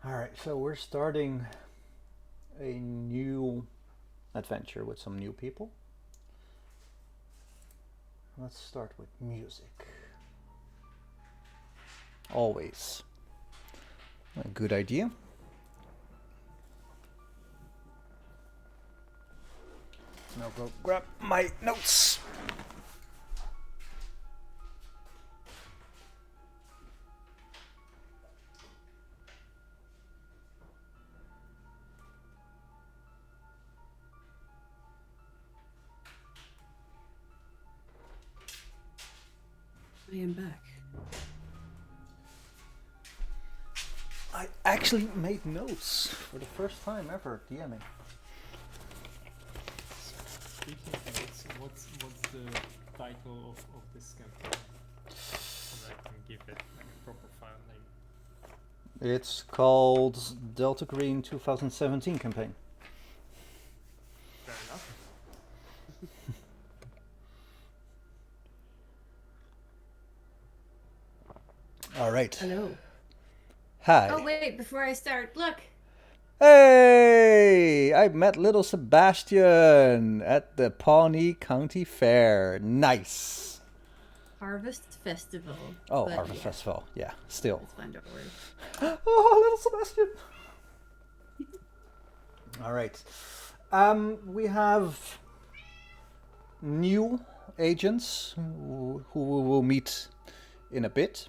Alright, so we're starting a new adventure with some new people. Let's start with music. Always a good idea. Now go grab my notes. I am back. I actually made notes for the first time ever DMing. Speaking of notes, what's the title of this campaign? So I can give it like a proper file name. It's called Delta Green 2017 campaign. Fair enough. All right. Hello. Hi. Oh wait, before I start, look. Hey! I met little Sebastian at the Pawnee County Fair. Nice. Harvest Festival. Oh, But Harvest yeah, Festival. Yeah, still. It's fine, don't worry. Oh, little Sebastian. All right. We have new agents who we will meet in a bit.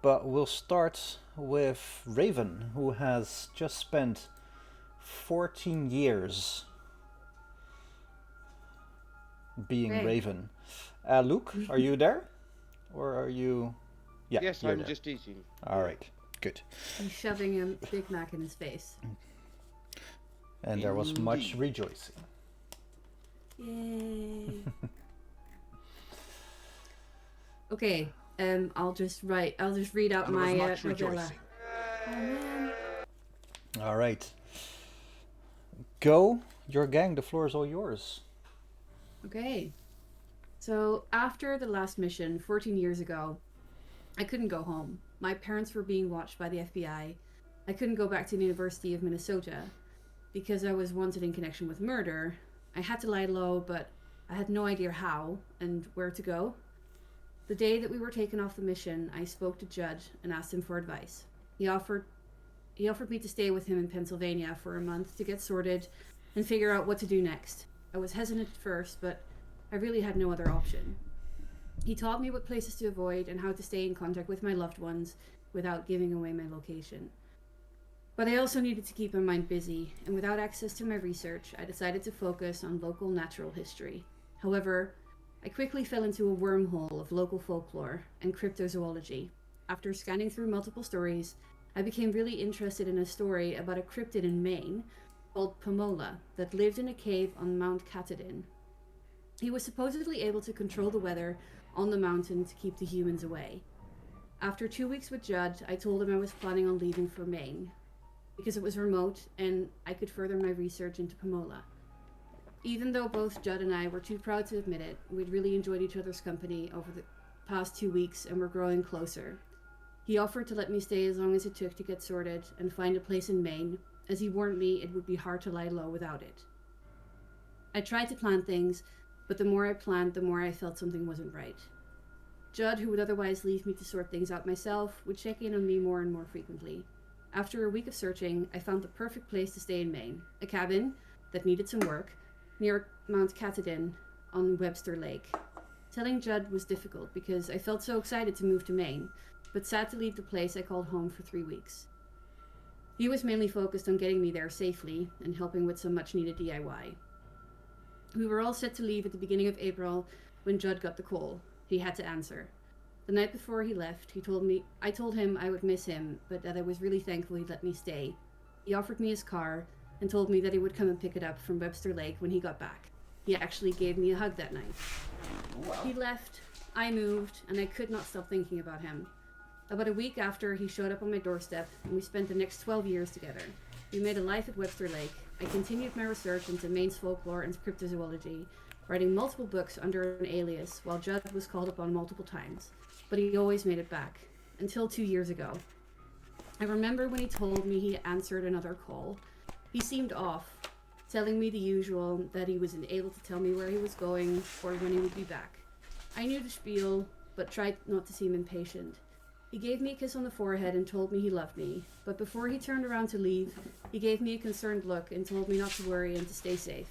But we'll start with Raven, who has just spent 14 years being Great. Raven. Luke, are you there? Or are you... Yeah, Yes, you're I'm there. just eating. All right, good. He's shoving a Big Mac in his face. And there was much Indeed. rejoicing. Yay. Okay, I'll just read out There was my much novella. rejoicing. Oh man. All right. Go, your gang, the floor is all yours. Okay. So after the last mission, 14 years ago, I couldn't go home. My parents were being watched by the FBI. I couldn't go back to the University of Minnesota because I was wanted in connection with murder. I had to lie low, but I had no idea how and where to go. The day that we were taken off the mission, I spoke to Judd and asked him for advice. He offered me to stay with him in Pennsylvania for a month to get sorted and figure out what to do next. I was hesitant at first, but I really had no other option. He taught me what places to avoid and how to stay in contact with my loved ones without giving away my location. But I also needed to keep my mind busy, and without access to my research, I decided to focus on local natural history. However, I quickly fell into a wormhole of local folklore and cryptozoology. After scanning through multiple stories, I became really interested in a story about a cryptid in Maine called Pomola that lived in a cave on Mount Katahdin. He was supposedly able to control the weather on the mountain to keep the humans away. After 2 weeks with Judd, I told him I was planning on leaving for Maine because it was remote and I could further my research into Pomola. Even though both Judd and I were too proud to admit it, we'd really enjoyed each other's company over the past 2 weeks and were growing closer. He offered to let me stay as long as it took to get sorted and find a place in Maine, as he warned me it would be hard to lie low without it. I tried to plan things, but the more I planned, the more I felt something wasn't right. Judd, who would otherwise leave me to sort things out myself, would check in on me more and more frequently. After a week of searching, I found the perfect place to stay in Maine, a cabin that needed some work, near Mount Katahdin on Webster Lake. Telling Judd was difficult because I felt so excited to move to Maine, but sad to leave the place I called home for 3 weeks. He was mainly focused on getting me there safely and helping with some much needed DIY. We were all set to leave at the beginning of April when Judd got the call. He had to answer. The night before he left, I told him I would miss him, but that I was really thankful he let me stay. He offered me his car and told me that he would come and pick it up from Webster Lake when he got back. He actually gave me a hug that night. Wow. He left, I moved, and I could not stop thinking about him. About a week after, he showed up on my doorstep, and we spent the next 12 years together. We made a life at Webster Lake. I continued my research into Maine's folklore and cryptozoology, writing multiple books under an alias while Judd was called upon multiple times, but he always made it back, until 2 years ago. I remember when he told me he answered another call. He seemed off, telling me the usual, that he wasn't able to tell me where he was going or when he would be back. I knew the spiel, but tried not to seem impatient. He gave me a kiss on the forehead and told me he loved me, but before he turned around to leave, he gave me a concerned look and told me not to worry and to stay safe.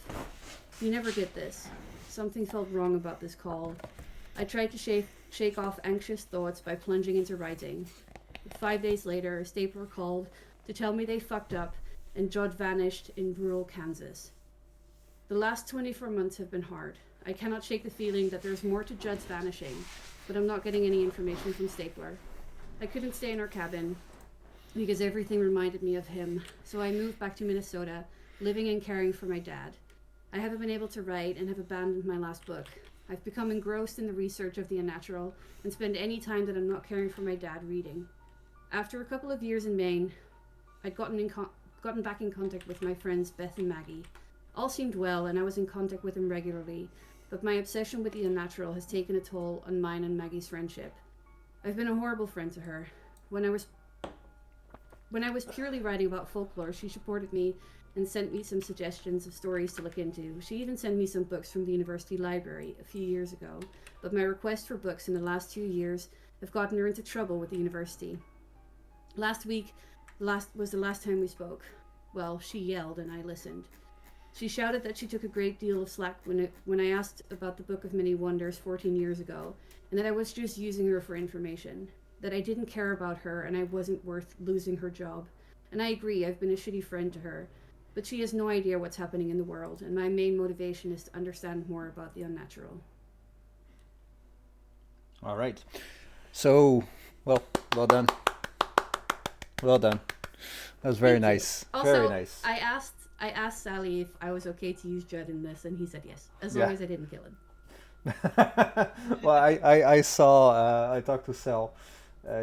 He never did this. Something felt wrong about this call. I tried to shake off anxious thoughts by plunging into writing. 5 days later, a stapler called to tell me they fucked up and Judd vanished in rural Kansas. The last 24 months have been hard. I cannot shake the feeling that there's more to Judd's vanishing, but I'm not getting any information from Stapler. I couldn't stay in our cabin because everything reminded me of him, so I moved back to Minnesota, living and caring for my dad. I haven't been able to write and have abandoned my last book. I've become engrossed in the research of the unnatural and spend any time that I'm not caring for my dad reading. After a couple of years in Maine, I'd gotten back in contact with my friends Beth and Maggie. All seemed well and I was in contact with them regularly, but my obsession with the unnatural has taken a toll on mine and Maggie's friendship. I've been a horrible friend to her. When I was purely writing about folklore, she supported me and sent me some suggestions of stories to look into. She even sent me some books from the university library a few years ago, but my requests for books in the last 2 years have gotten her into trouble with the university. Last week was the last time we spoke. Well, she yelled and I listened. She shouted that she took a great deal of slack when I asked about the Book of Many Wonders 14 years ago, and that I was just using her for information, that I didn't care about her and I wasn't worth losing her job. And I agree, I've been a shitty friend to her, but she has no idea what's happening in the world, and my main motivation is to understand more about the unnatural. All right. So, well done. Well done. That was very nice. Also, very nice. I asked Sally if I was okay to use Judd in this, and he said yes, as long as I didn't kill him. Well, I saw, I talked to Sal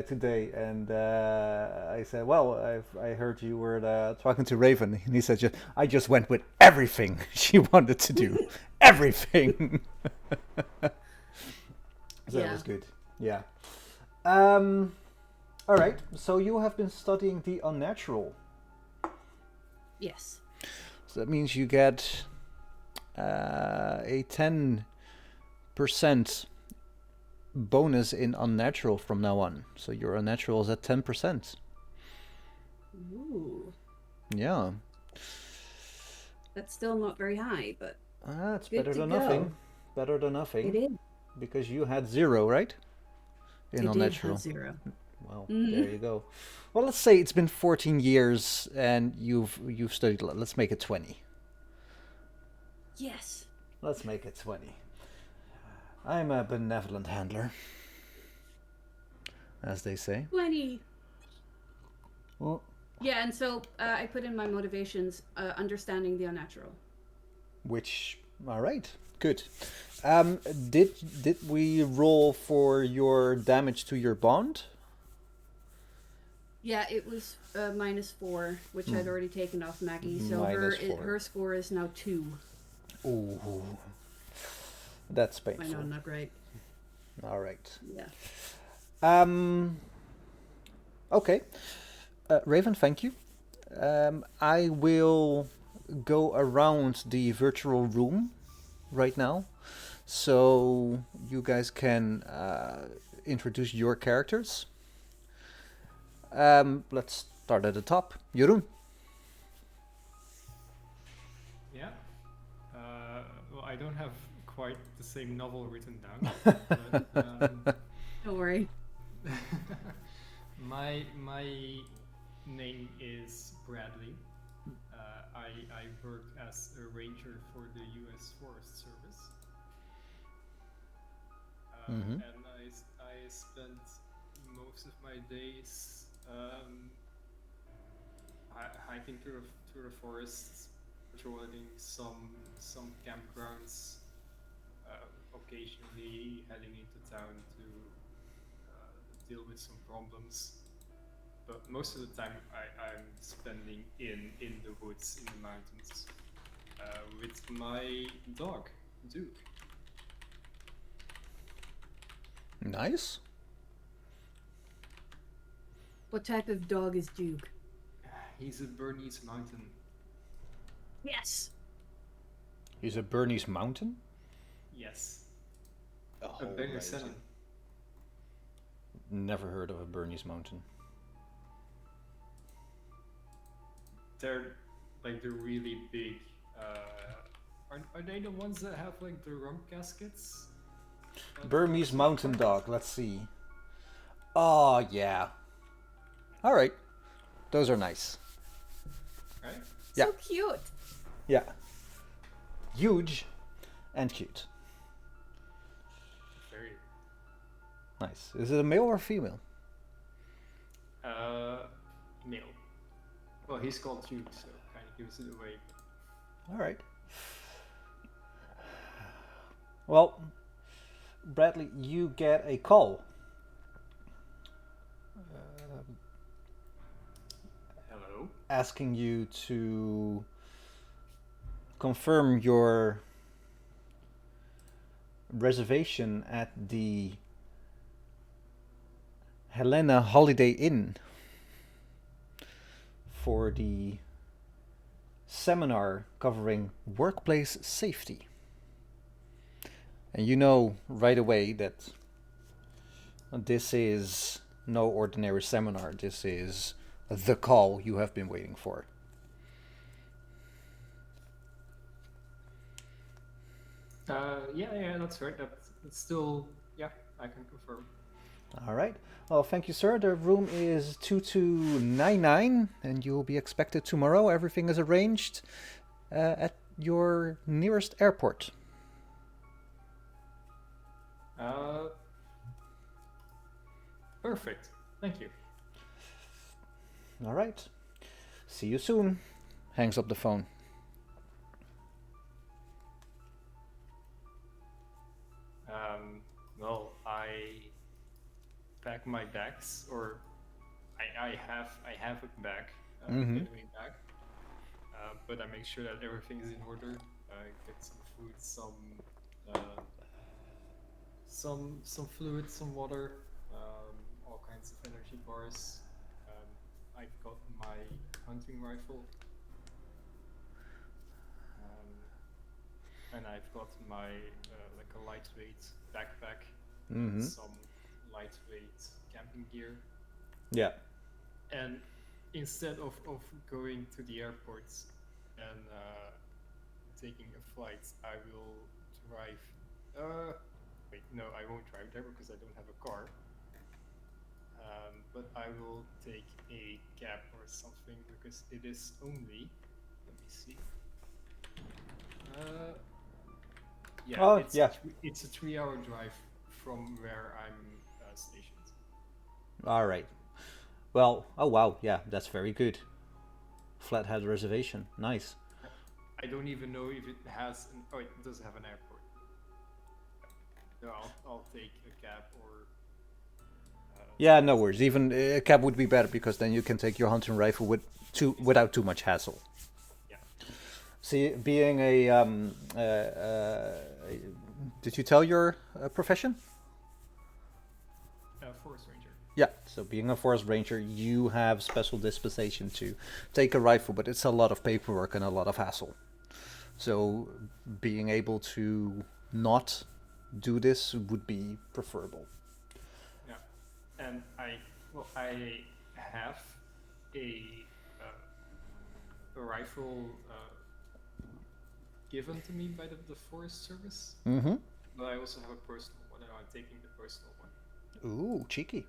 today, and I said, well, I heard you were talking to Raven, and he said, I just went with everything she wanted to do. Everything. So that was good. Yeah. All right. So you have been studying the unnatural. Yes. So that means you get a 10% bonus in unnatural from now on. So your unnatural is at 10%. Ooh. Yeah. That's still not very high, but it's better than nothing. Better than nothing. It is. Because you had 0, right? In unnatural. Did have 0. Well, there you go. Well, let's say it's been 14 years and you've studied. Let's make it 20. Yes. Let's make it 20. I'm a benevolent handler, as they say. 20. Well, Yeah, and so I put in my motivations, understanding the unnatural. All right, good. Did we roll for your damage to your bond? Yeah, it was -4, which I'd already taken off Maggie. So her score is now 2. Ooh, that's painful. I know, not great. All right. Yeah. Okay. Raven, thank you. I will go around the virtual room right now, so you guys can introduce your characters. Let's start at the top. Jeroen. Yeah. Well, I don't have quite the same novel written down. But, Don't worry. my name is Bradley. I work as a ranger for the U.S. Forest Service. And I spent most of my days hiking through the forests, patrolling some campgrounds, occasionally heading into town to deal with some problems. But most of the time I'm spending in the woods, in the mountains, with my dog, Duke. Nice. What type of dog is Duke? He's a Bernese Mountain. Yes. He's a Bernese Mountain? Yes. A A whole Bernese mountain. Never heard of a Bernese Mountain. They're like the really big. Are they the ones that have like the rump gaskets? Burmese Mountain Dog, let's see. Oh, yeah. Alright. Those are nice. Right? Yeah. So cute. Yeah. Huge and cute. Very. Nice. Is it a male or a female? Male. Well, he's called Duke, so kind of gives it away. Alright. Well, Bradley, you get a call. Hello. Asking you to confirm your reservation at the Helena Holiday Inn for the seminar covering workplace safety. And you know right away that this is no ordinary seminar. This is the call you have been waiting for. Yeah, that's right. That's still, yeah, I can confirm. All right. Well, thank you, sir. The room is 2299, and you'll be expected tomorrow. Everything is arranged at your nearest airport. Perfect. Thank you. All right. See you soon. Hangs up the phone. Well, I pack my bags, or I have a bag getting back, but I make sure that everything is in order. Get some food, some fluid, some water, all kinds of energy bars. I've got my hunting rifle, and I've got my like a lightweight backpack, and some lightweight camping gear. Yeah. And instead of going to the airport and taking a flight, I will drive. Wait, no, I won't drive there because I don't have a car. But I will take a cab or something because it is only. Let me see. Yeah, Oh, it's yeah. It's a 3-hour drive from where I'm stationed. All right. Well, oh wow, yeah, that's very good. Flathead reservation, nice. I don't even know if it has. Oh, it does have an airport. No, I'll take a cab or. Yeah, no worries. Even a cab would be better because then you can take your hunting rifle without too much hassle. Yeah. See, being a did you tell your profession? Forest ranger. Yeah, so being a forest ranger, you have special dispensation to take a rifle, but it's a lot of paperwork and a lot of hassle. So being able to not do this would be preferable. Yeah, and I have a rifle given to me by the Forest Service. Mm-hmm. But I also have a personal one, and I'm taking the personal one. Ooh, cheeky.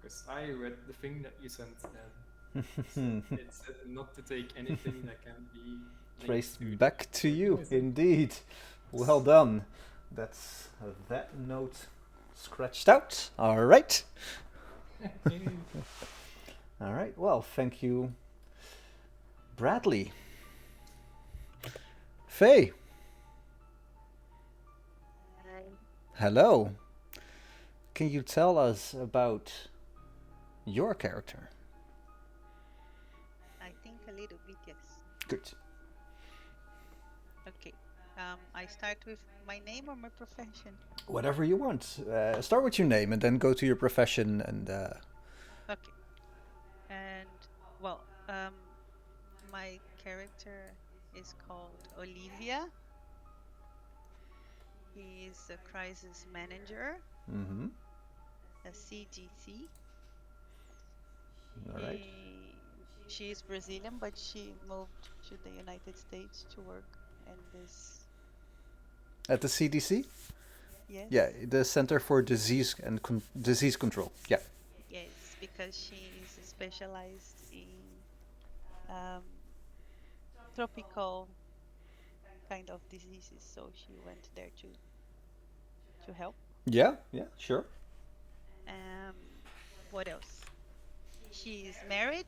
Because I read the thing that you sent, and it said not to take anything that can be Traced linked back to you, indeed. Well done. That's that note scratched out. All right. All right. Well, thank you, Bradley. Faye. Hi. Hello. Can you tell us about your character? I think a little bit, yes. Good. Okay. I start with my name or my profession? Whatever you want. Start with your name and then go to your profession and Okay. And well, my character is called Olivia. He is a crisis manager, Mm-hmm. a CGC. All right. She is Brazilian, but she moved to the United States to work in this. At the CDC? Yeah, Yes, the Center for Disease Control. Yeah. yes, because she is specialized in um, tropical kind of diseases, so she went there to help. Yeah, yeah, sure. Um, what else? She is married.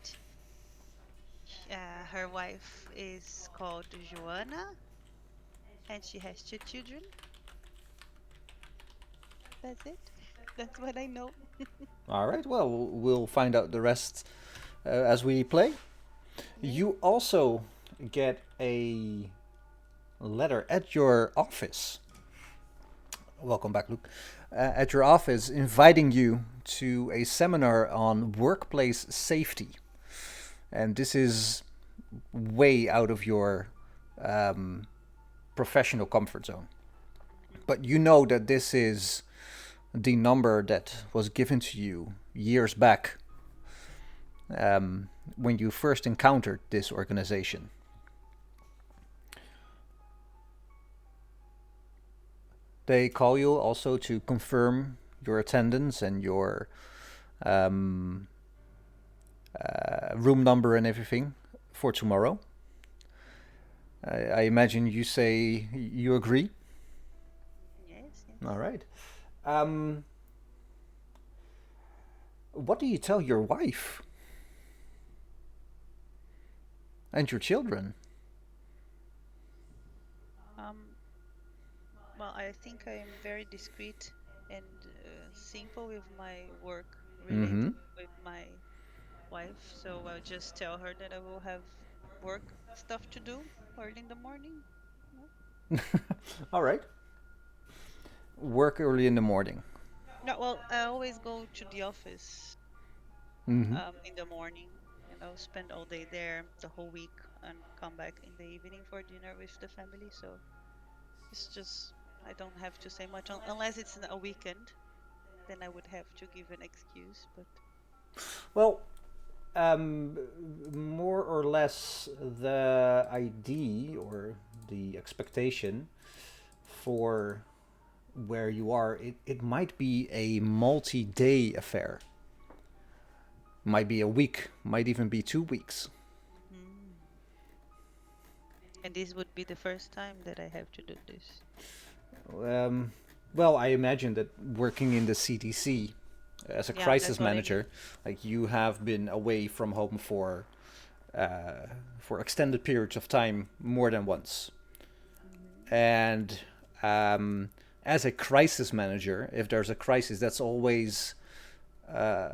Her wife is called Joanna, and she has two children. That's it. That's what I know. All right, well, we'll find out the rest as we play. Yes. You also get a letter at your office. Welcome back, Luke. At your office, inviting you to a seminar on workplace safety. And this is way out of your um, professional comfort zone. Mhm. But you know that this is the number that was given to you years back when you first encountered this organization. They call you also to confirm your attendance and your um, room number and everything for tomorrow. I imagine you say you agree. Yes, All yes. right. Um, what do you tell your wife and your children? Um, well, I think I am very discreet and simple with my work Mm-hmm. related with my wife, so I'll just tell her that I will have work stuff to do early in the morning. No, All right. Work early in the morning. no, well, I always go to the office Mm-hmm. in the morning, and I'll spend all day there the whole week and come back in the evening for dinner with the family. So it's just I don't have to say much unless it's a weekend. Then I would have to give an excuse. But Well, um, more or less the idea or the expectation for where you are, it might be a multi day affair. Might be a week, might even be 2 weeks. mm. And this would be the first time that I have to do this. Um, well, I imagine that working in the CDC as a Yeah, crisis that's what I mean. manager, like you have been away from home for extended periods of time more than once. Hmm. And as a crisis manager, if there's a crisis, that's always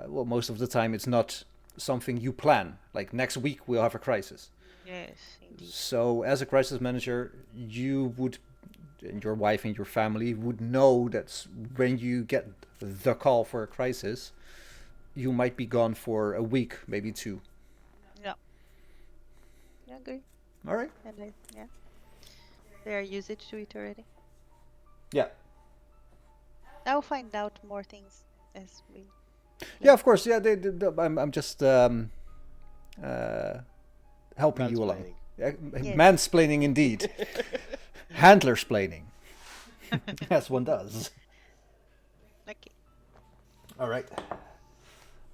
well, most of the time it's not something you plan. Like next week we'll have a crisis. Yes, indeed. So as a crisis manager, you would, and your wife and your family would know that when you get the call for a crisis, you might be gone for a week, maybe two. Yeah, yeah, agree. All right. And yeah, they are used to it already. Yeah. I'll find out more things as we Yeah, play. of course. Yeah, I'm just uh, helping you along. Mansplaining. Yes. Mansplaining indeed. Handlersplaining, as one does. Okay. All right.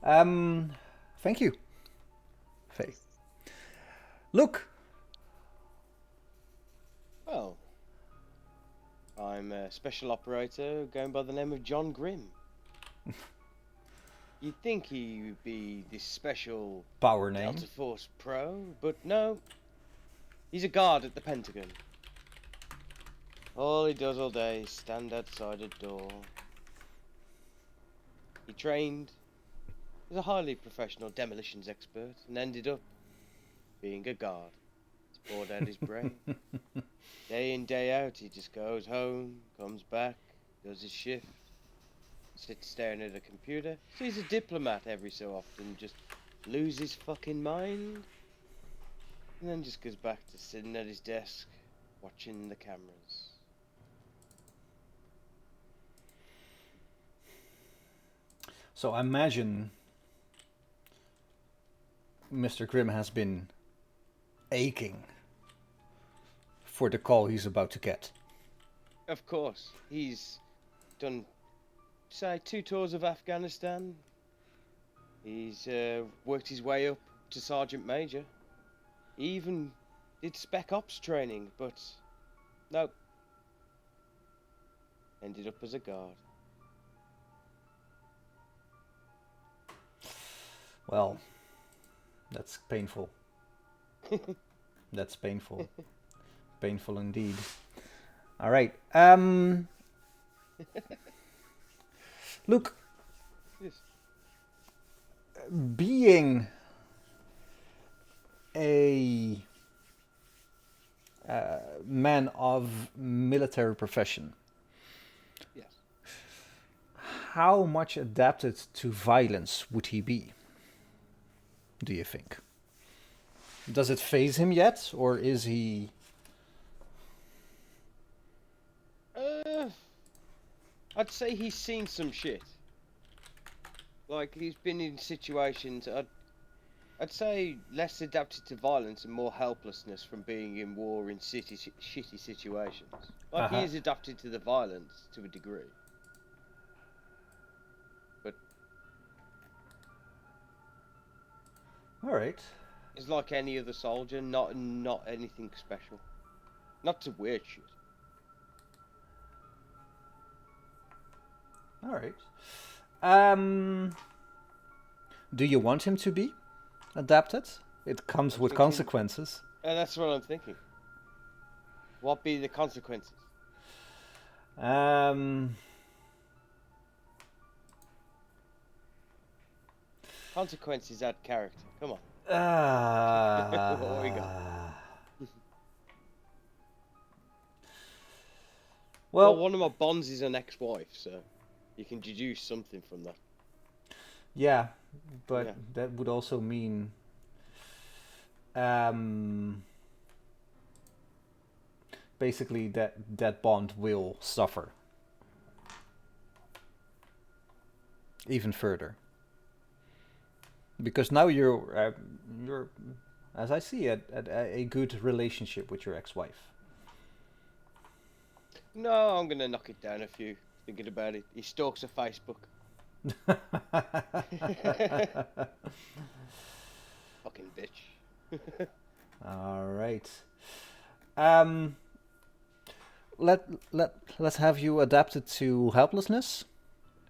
Um, thank you, Faye. Yes. Look. Well, I'm a special operator going by the name of John Grimm. You'd think he would be this special Power name. Delta Force pro, but no. He's a guard at the Pentagon. All he does all day is stand outside a door. He trained as a highly professional demolitions expert and ended up being a guard. It's bored out his brain. Day in, day out, he just goes home, comes back, does his shift, sits staring at a computer, sees a diplomat every so often, just lose his fucking mind, and then just goes back to sitting at his desk, watching the cameras. So I imagine Mr. Grimm has been aching for the call he's about to get. Of course, he's done, say, 2 tours of Afghanistan. He's worked his way up to Sergeant Major. He even did Spec Ops training, but nope. Ended up as a guard. Well, that's painful. That's painful. Painful indeed. All right. Look, Yes. being a man of military profession, Yes. how much adapted to violence would he be? Do you think? Does it phase him yet, or is he? I'd say he's seen some shit. Like, he's been in situations, I'd say less adapted to violence and more helplessness from being in war in shitty situations. Like, he is adapted to the violence to a degree. But All right. he's like any other soldier, not anything special. Not to weird shit. All right. Do you want him to be adapted? It comes with thinking- consequences. And that's what I'm thinking. What be the consequences? Consequences add character. Come on. What we got? Well, one of my bonds is an ex-wife, so you can deduce something from that. yeah, but Yeah. that would also mean basically that bond will suffer even further, because now you're as I see it at a good relationship with your ex-wife. No, I'm gonna knock it down a few. Thinking about it, he stalks her Facebook. Fucking bitch. All right. Let's have you adapted to helplessness,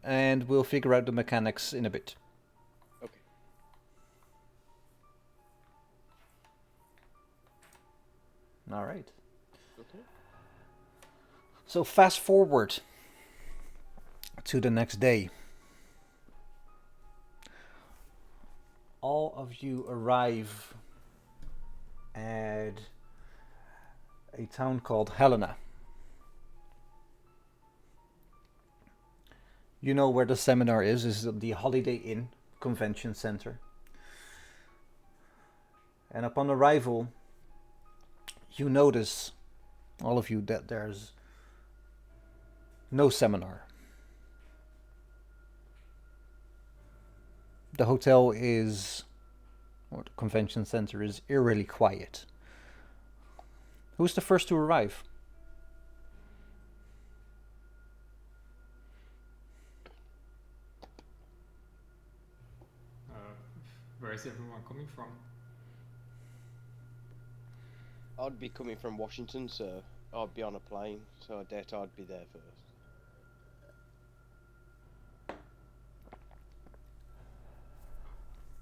and we'll figure out the mechanics in a bit. Okay. All right. Okay. So fast forward to the next day. All of you arrive at a town called Helena. You know where the seminar is the Holiday Inn Convention Center. And upon arrival, you notice, all of you, that there's no seminar. The hotel is, or the convention center is eerily quiet. Who's the first to arrive? Where is everyone coming from? I'd be coming from Washington, so I'd be on a plane, so I doubt I'd be there first.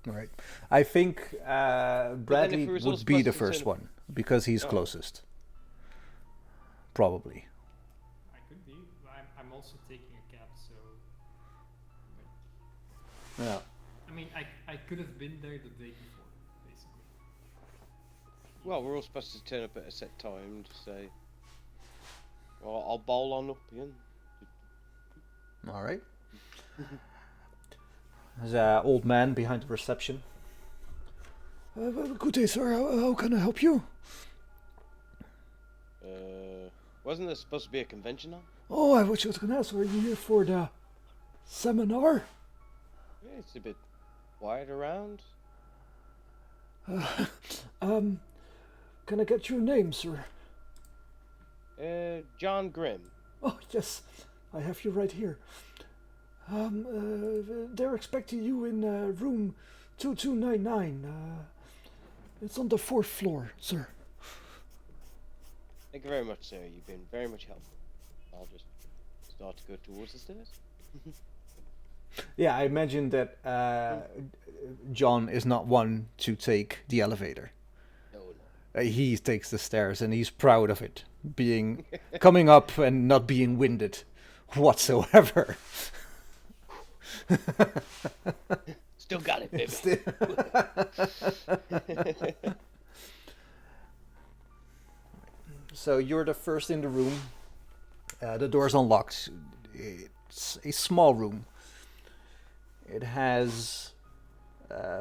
Right. I think Bradley if it was all would be the supposed to first turn- one because he's Oh. closest. Probably. I could be. I'm also taking a cab, so. Yeah. I mean, I could have been there the day before, basically. Well, we're all supposed to turn up at a set time to say, well, I'll bowl on up again. All right. There's an old man behind the reception. Good day, sir. How can I help you? Wasn't there supposed to be a convention on? Oh, I was just going to ask, are you here for the seminar? Yeah, it's a bit quiet around. Can I get your name, sir? John Grimm. Oh, yes, I have you right here. They're expecting you in room 2299. It's on the 4th floor, sir. Thank you very much, sir. You've been very much helpful. I'll just start to go towards the stairs. Yeah, I imagine that John is not one to take the elevator. No. He takes the stairs, and he's proud of it, coming up and not being winded whatsoever. Still got it, baby. So you're the first in the room. The door's unlocked. It's a small room. It has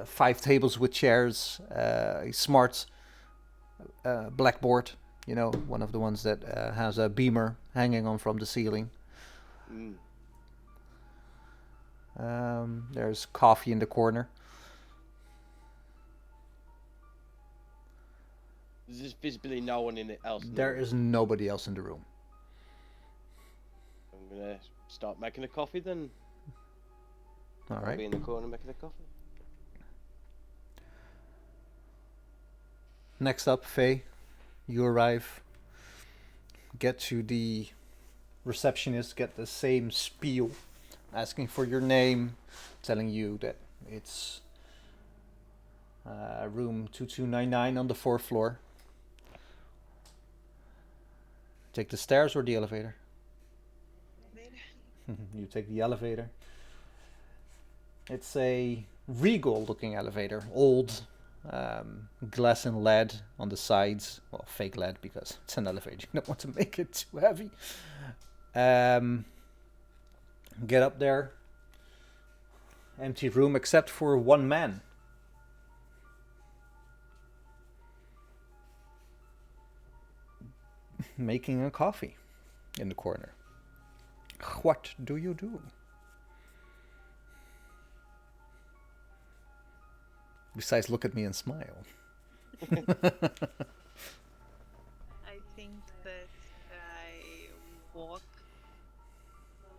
5 tables with chairs, a smart blackboard, you know, one of the ones that has a beamer hanging on from the ceiling. There's coffee in the corner. There's visibly no one in it else. There is nobody else in the room. I'm gonna start making a coffee then. All I'll right. be in the corner making a coffee. Next up, Faye, you arrive. Get to the receptionist, get the same spiel, asking for your name, telling you that it's room 2299 on the 4th floor. Take the stairs or the elevator? You take the elevator. It's a regal looking elevator, old, glass and lead on the sides. Well, fake lead because it's an elevator. You don't want to make it too heavy. Get up there. Empty room except for one man. Making a coffee in the corner. What do you do? Besides, look at me and smile. I think that I walk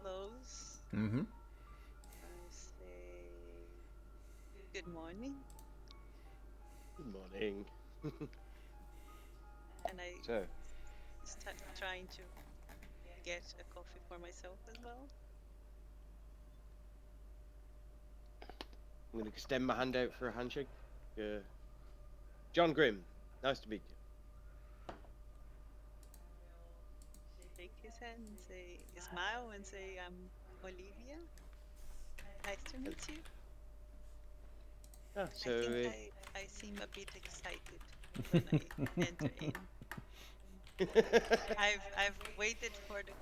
close. Mm-hmm. I say good morning, Good morning. and I So, start trying to get a coffee for myself as well. I'm gonna extend my hand out for a handshake. John Grimm, nice to meet you. Shake his hand and say, smile and say, I'm Olivia. Nice to meet you. Ah, so, I think I seem a bit excited when I enter in. I've waited for the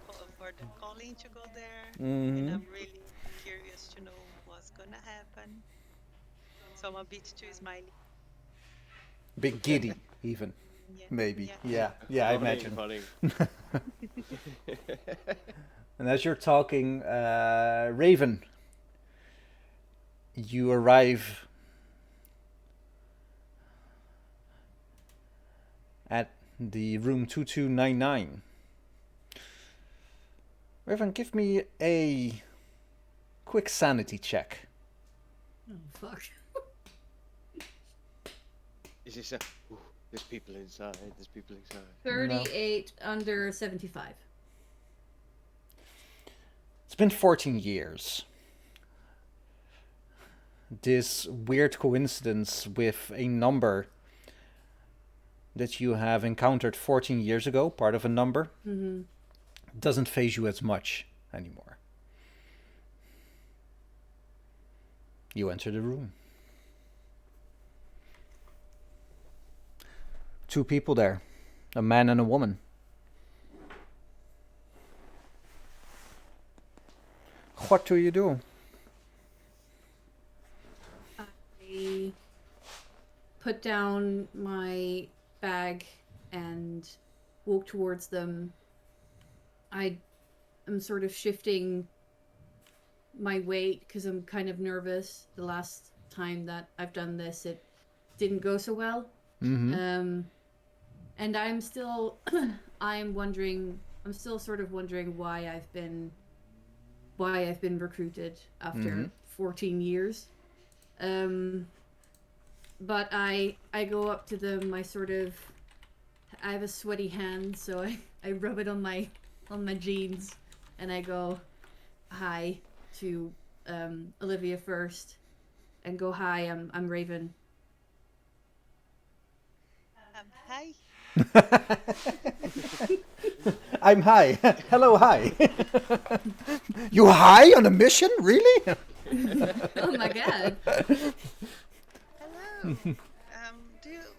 calling to go there, and I'm really curious to know what's gonna happen. So I'm a bit too smiley. Bit giddy, even. Yeah. Maybe. Yeah. Yeah, I funny, imagine. funny. And as you're talking, Raven, you arrive at the room 2299. Raven, give me a quick sanity check. Oh, fuck. Is this a... Ooh, there's people inside, there's people inside. 38 under 75. It's been 14 years. This weird coincidence with a number that you have encountered 14 years ago, part of a number, doesn't faze you as much anymore. You enter the room. 2 people there, a man and a woman. What do you do? put down my bag and walk towards them. I am sort of shifting my weight because I'm kind of nervous. The last time that I've done this, it didn't go so well. Mm-hmm. And I'm still, I'm still sort of wondering why I've been recruited after 14 years. But I go up to them. I have a sweaty hand, so I rub it on my jeans, and I go hi to Olivia first, and go hi. I'm Raven. Hi. I'm high. Hello, hi. You high on a mission? Really? Oh my god. Hello.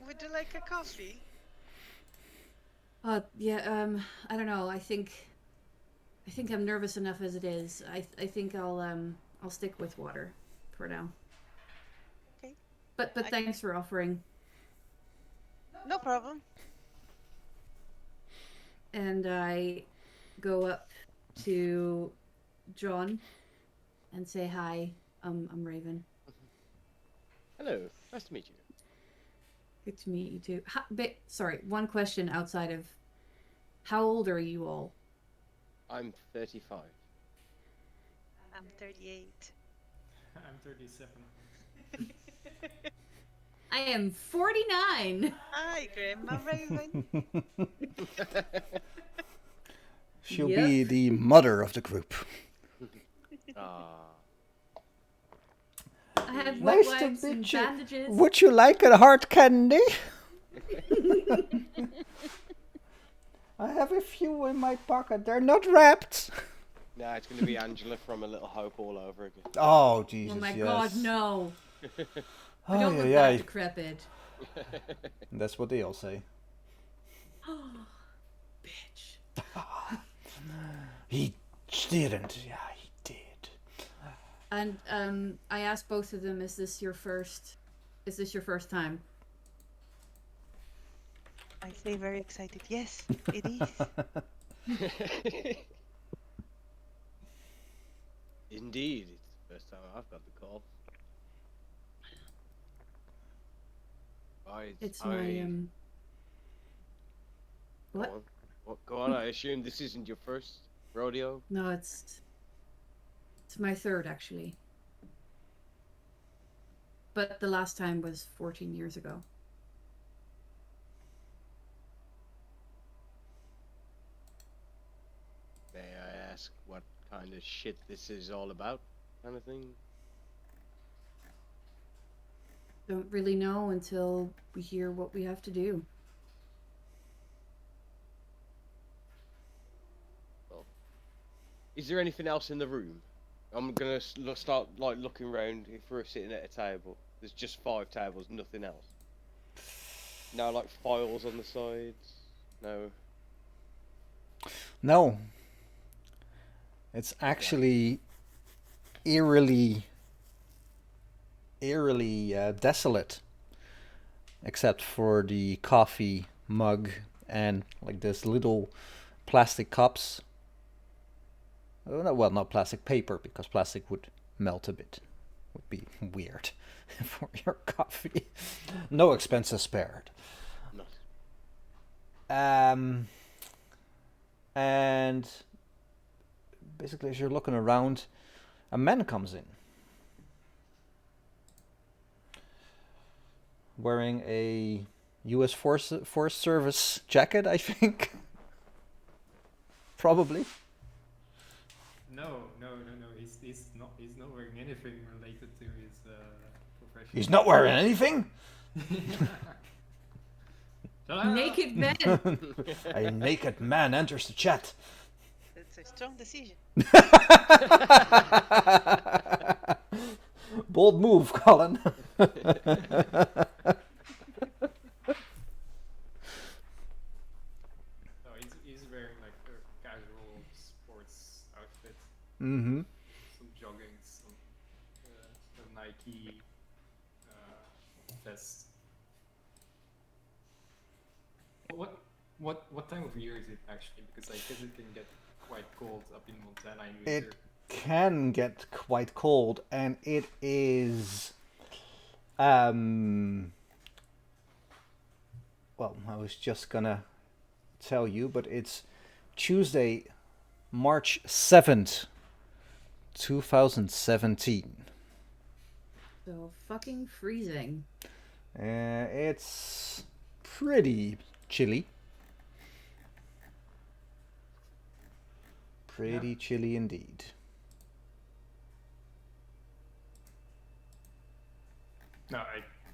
Would you like a coffee? Yeah. I don't know. I think I'm nervous enough as it is. I think I'll stick with water for now. Okay. But thanks for offering. No problem. And I go up to John and say hi. I'm Raven. Hello, nice to meet you. Good to meet you too. Sorry, one question outside of how old are you all? I'm 35. I'm 38. I'm 37. I am 49. Hi, Grandma Raven. She'll Yep. be the mother of the group. I have Nice wet to wipes and meet you. bandages. Would you like a hard candy? I have a few in my pocket. They're not wrapped. Nah, it's going to be Angela from A Little Hope all over again. Oh, Jesus, Oh my yes. god, no. I Oh, don't look yeah, that decrepit. That's what they all say. Bitch. He didn't. Yeah, he did. And I asked both of them, is this your first time? I say very excited. Yes, it is. Indeed, it's the first time I've got the call. It's my what? Go on, I assume this isn't your first rodeo? No, it's my third actually. But the last time was 14 years ago. May I ask what kind of shit this is all about? Kind of thing? Don't really know until we hear what we have to do. Well, is there anything else in the room? I'm gonna start like looking around. If we're sitting at a table, there's just 5 tables, nothing else. No, like files on the sides. No. No. It's actually eerily desolate, except for the coffee mug and like this little plastic cups. Oh, no, well, not plastic, paper, because plastic would melt a bit. Would be weird for your coffee. No expenses spared. Not. And basically, as you're looking around, a man comes in, wearing a U.S. Forest Service jacket, I think. Probably. No. He's not wearing anything related to his profession. He's not wearing anything. Naked men. A naked man enters the chat. That's a strong decision. Bold move, Colin. No, he's wearing like a casual sports outfit. Mm-hmm. Some jogging, some a Nike vest. What time of year is it actually? Because I guess it can get quite cold up in Montana in winter. It can get quite cold, and it is. Well, I was just gonna tell you, but it's Tuesday, March 7th, 2017. So fucking freezing. It's pretty chilly. Pretty chilly indeed. No,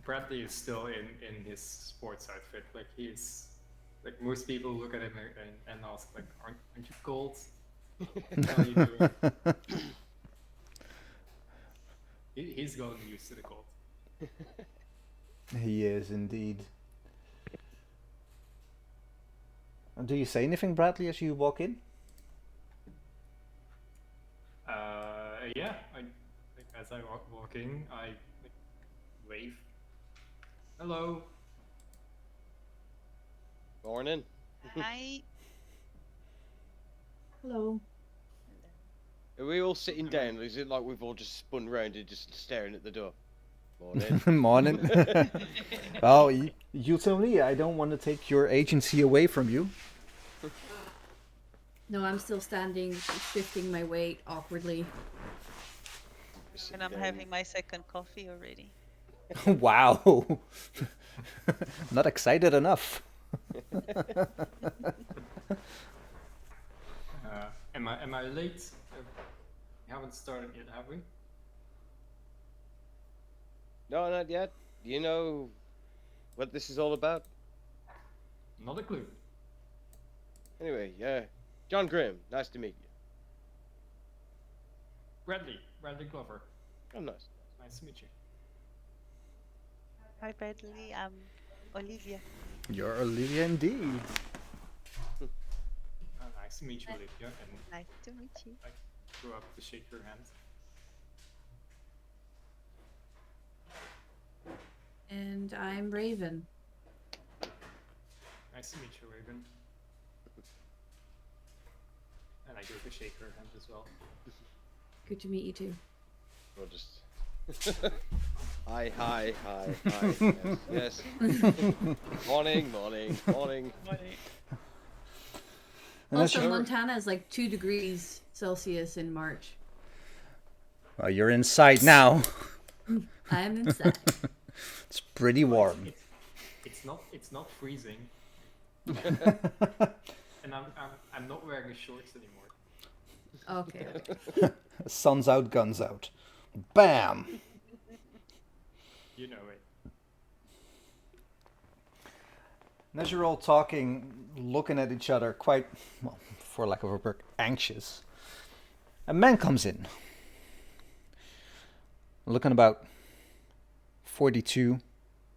Bradley is still in his sports outfit. Like he's like most people look at him and ask like, aren't you cold? How are you doing? He's gotten used to the cold. He is indeed. And do you say anything, Bradley, as you walk in? Yeah. Like, as I walk in, I like, wave. Hello. Morning. Hi. Hello. Are we all sitting down, or is it like we've all just spun round and just staring at the door? Morning. Morning. Well, you tell me. I don't want to take your agency away from you. No, I'm still standing, shifting my weight awkwardly. Just And sit I'm down. having my second coffee already. Wow. Not excited enough. Am I late? We haven't started yet, have we? No, not yet. Do you know what this is all about? Not a clue. Anyway, yeah. John Grimm, nice to meet you. Bradley Glover. Oh, nice. Nice to meet you. Hi Bradley, I'm Olivia. You're Olivia indeed. Nice to meet you, Olivia. And Nice to meet you. I go up to shake your hand. And I'm Raven. Nice to meet you, Raven. And I go to shake her hand as well. Good to meet you too. We'll just. Hi. Yes. Morning. And that's Also, your- Montana is like 2 degrees Celsius in March. Well, you're inside now. I'm inside. It's pretty warm. It's not freezing. And I'm not wearing shorts anymore. Okay. Sun's out, guns out. Bam! You know it. And as you're all talking, looking at each other, quite, well, for lack of a word, anxious, a man comes in. Looking about 42,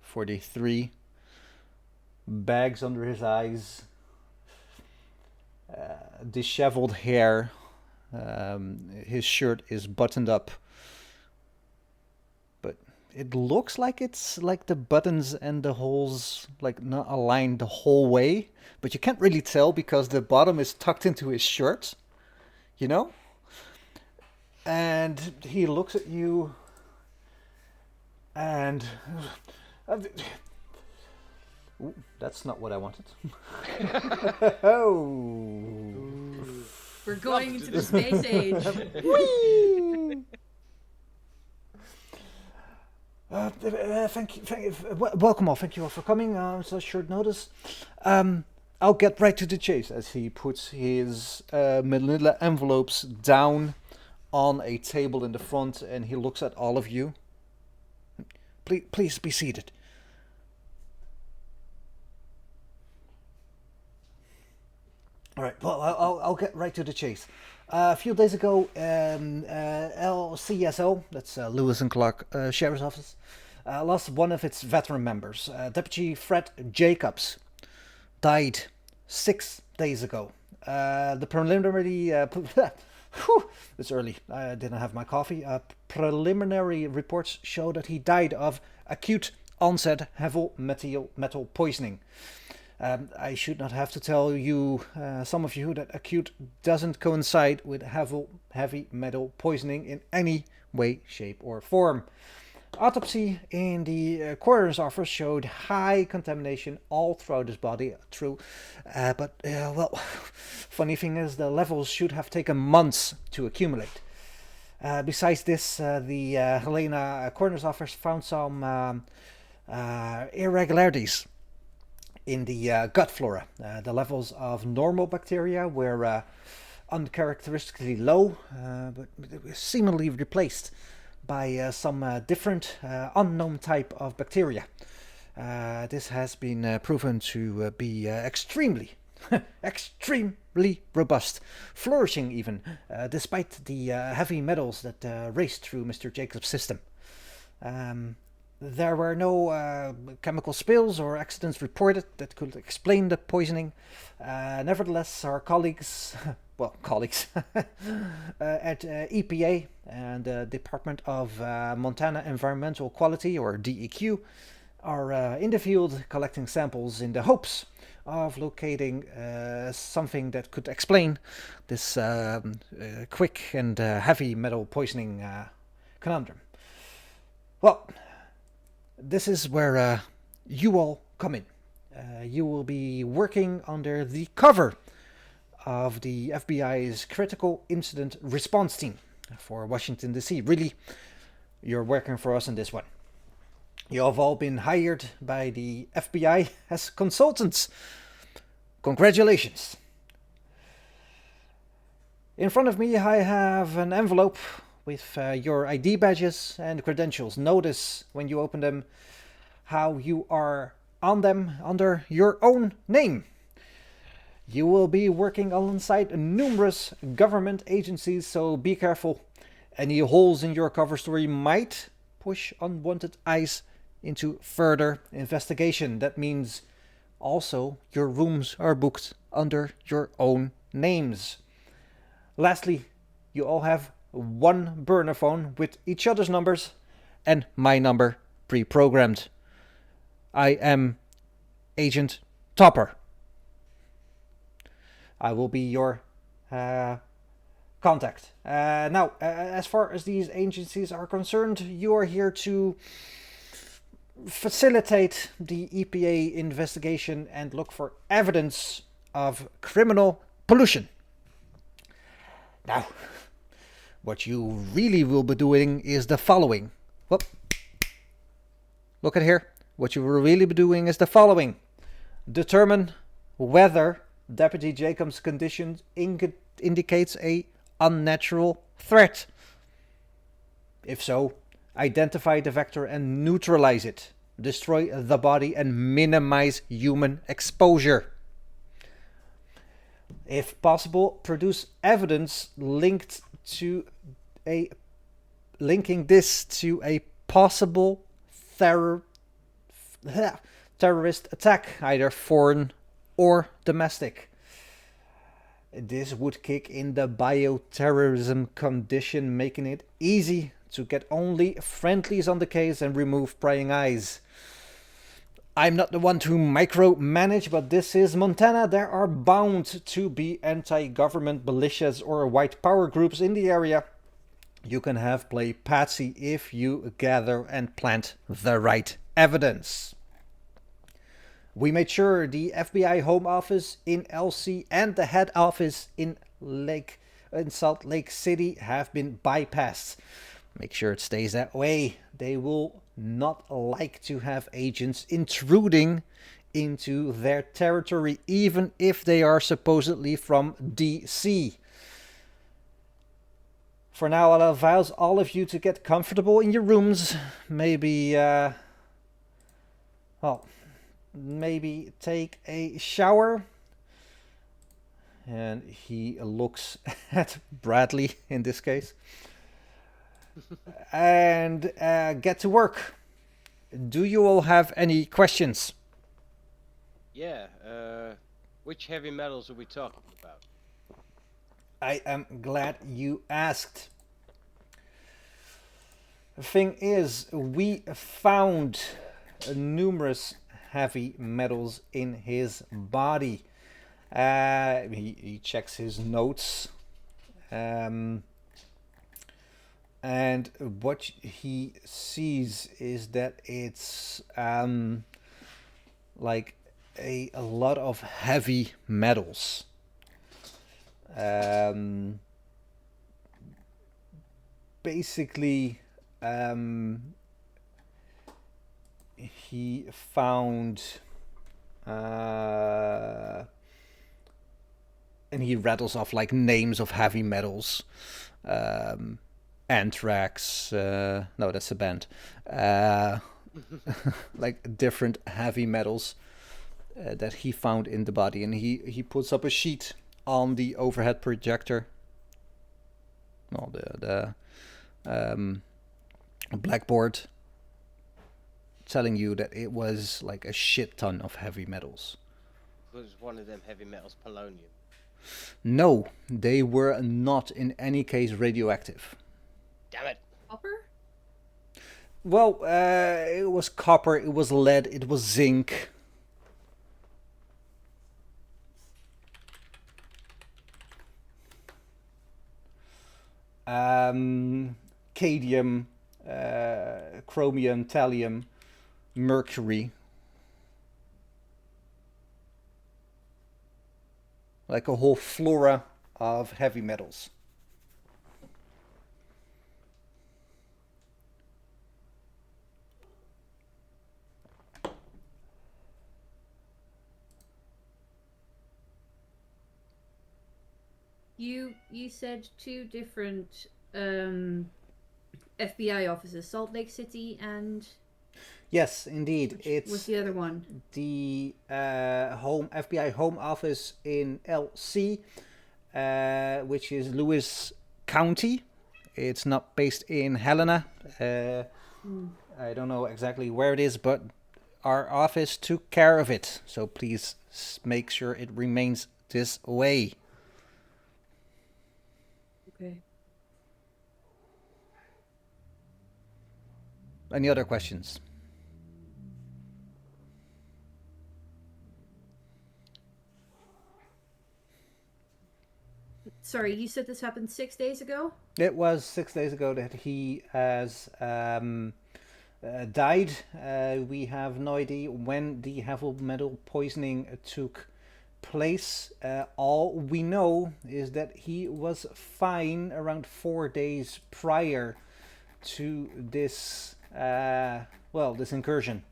43, bags under his eyes, disheveled hair, his shirt is buttoned up, but it looks like it's like the buttons and the holes like not aligned the whole way, but you can't really tell because the bottom is tucked into his shirt, you know? And he looks at you and ooh, that's not what I wanted. Oh. We're going into the space age. Whee! Thank you, welcome all. Thank you all for coming. So short notice. I'll get right to the chase as he puts his manila envelopes down on a table in the front, and he looks at all of you. Please be seated. All right. Well, I'll get right to the chase. A few days ago, LCSO, that's Lewis and Clark Sheriff's Office, lost one of its veteran members. Deputy Fred Jacobs died 6 days ago. The preliminary... it's early. I didn't have my coffee. Preliminary reports show that he died of acute onset heavy metal poisoning. I should not have to tell you, some of you, that acute doesn't coincide with heavy metal poisoning in any way, shape, or form. Autopsy in the coroner's office showed high contamination all throughout his body. True, but well, funny thing is the levels should have taken months to accumulate. Besides this, the Helena coroner's office found some irregularities in the gut flora. The levels of normal bacteria were uncharacteristically low, but seemingly replaced by some different unknown type of bacteria. This has been proven to be extremely robust, flourishing even, despite the heavy metals that raced through Mr. Jacobs' system. There were no chemical spills or accidents reported that could explain the poisoning. Nevertheless, our colleagues at EPA and the Department of Montana Environmental Quality, or DEQ, are in the field collecting samples in the hopes of locating something that could explain this quick and heavy metal poisoning conundrum. Well, this is where you all come in. You will be working under the cover of the FBI's Critical Incident Response Team for Washington, D.C. Really, you're working for us on this one. You have all been hired by the FBI as consultants. Congratulations. In front of me, I have an envelope with your ID badges and credentials. Notice when you open them how you are on them under your own name. You will be working alongside numerous government agencies, so be careful. Any holes in your cover story might push unwanted eyes into further investigation. That means also your rooms are booked under your own names. Lastly, you all have one burner phone with each other's numbers and my number pre-programmed. I am Agent Topper. I will be your contact. Now, as far as these agencies are concerned, you are here to facilitate the EPA investigation and look for evidence of criminal pollution. Now, what you really will be doing is the following. Whoop. Look at here. What you will really be doing is the following. Determine whether Deputy Jacobs' condition indicates a unnatural threat. If so, identify the vector and neutralize it. Destroy the body and minimize human exposure. If possible, produce evidence linking this to a possible terrorist attack, either foreign or domestic. This would kick in the bioterrorism condition, making it easy to get only friendlies on the case and remove prying eyes. I'm not the one to micromanage, but this is Montana. There are bound to be anti-government militias or white power groups in the area. You can have play patsy if you gather and plant the right evidence. We made sure the FBI home office in LC and the head office in Salt Lake City have been bypassed. Make sure it stays that way. They will not like to have agents intruding into their territory, even if they are supposedly from DC. For now, I'll advise all of you to get comfortable in your rooms. Maybe take a shower. And he looks at Bradley in this case. And get to work. Do you all have any questions? Yeah, which heavy metals are we talking about? I am glad you asked. The thing is, we found numerous heavy metals in his body. He checks his notes. And what he sees is that it's like a lot of heavy metals. Basically, he found, and he rattles off like names of heavy metals. Anthrax, no, that's a band. Like different heavy metals that he found in the body, and he puts up a sheet on the overhead projector. No, the blackboard, telling you that it was like a shit ton of heavy metals. Was one of them heavy metals polonium? No, they were not in any case radioactive. Damn it! Copper? Well, it was copper, it was lead, it was zinc. Cadmium, chromium, thallium, mercury. Like a whole flora of heavy metals. You said 2 different FBI offices, Salt Lake City and... Yes, indeed. What's the other one? The FBI home office in LC, which is Lewis County. It's not based in Helena. I don't know exactly where it is, but our office took care of it. So please make sure it remains this way. Okay. Any other questions? Sorry, you said this happened 6 days ago? It was 6 days ago that he has died. We have no idea when the heavy metal poisoning took place. All we know is that he was fine around 4 days prior to this, this incursion.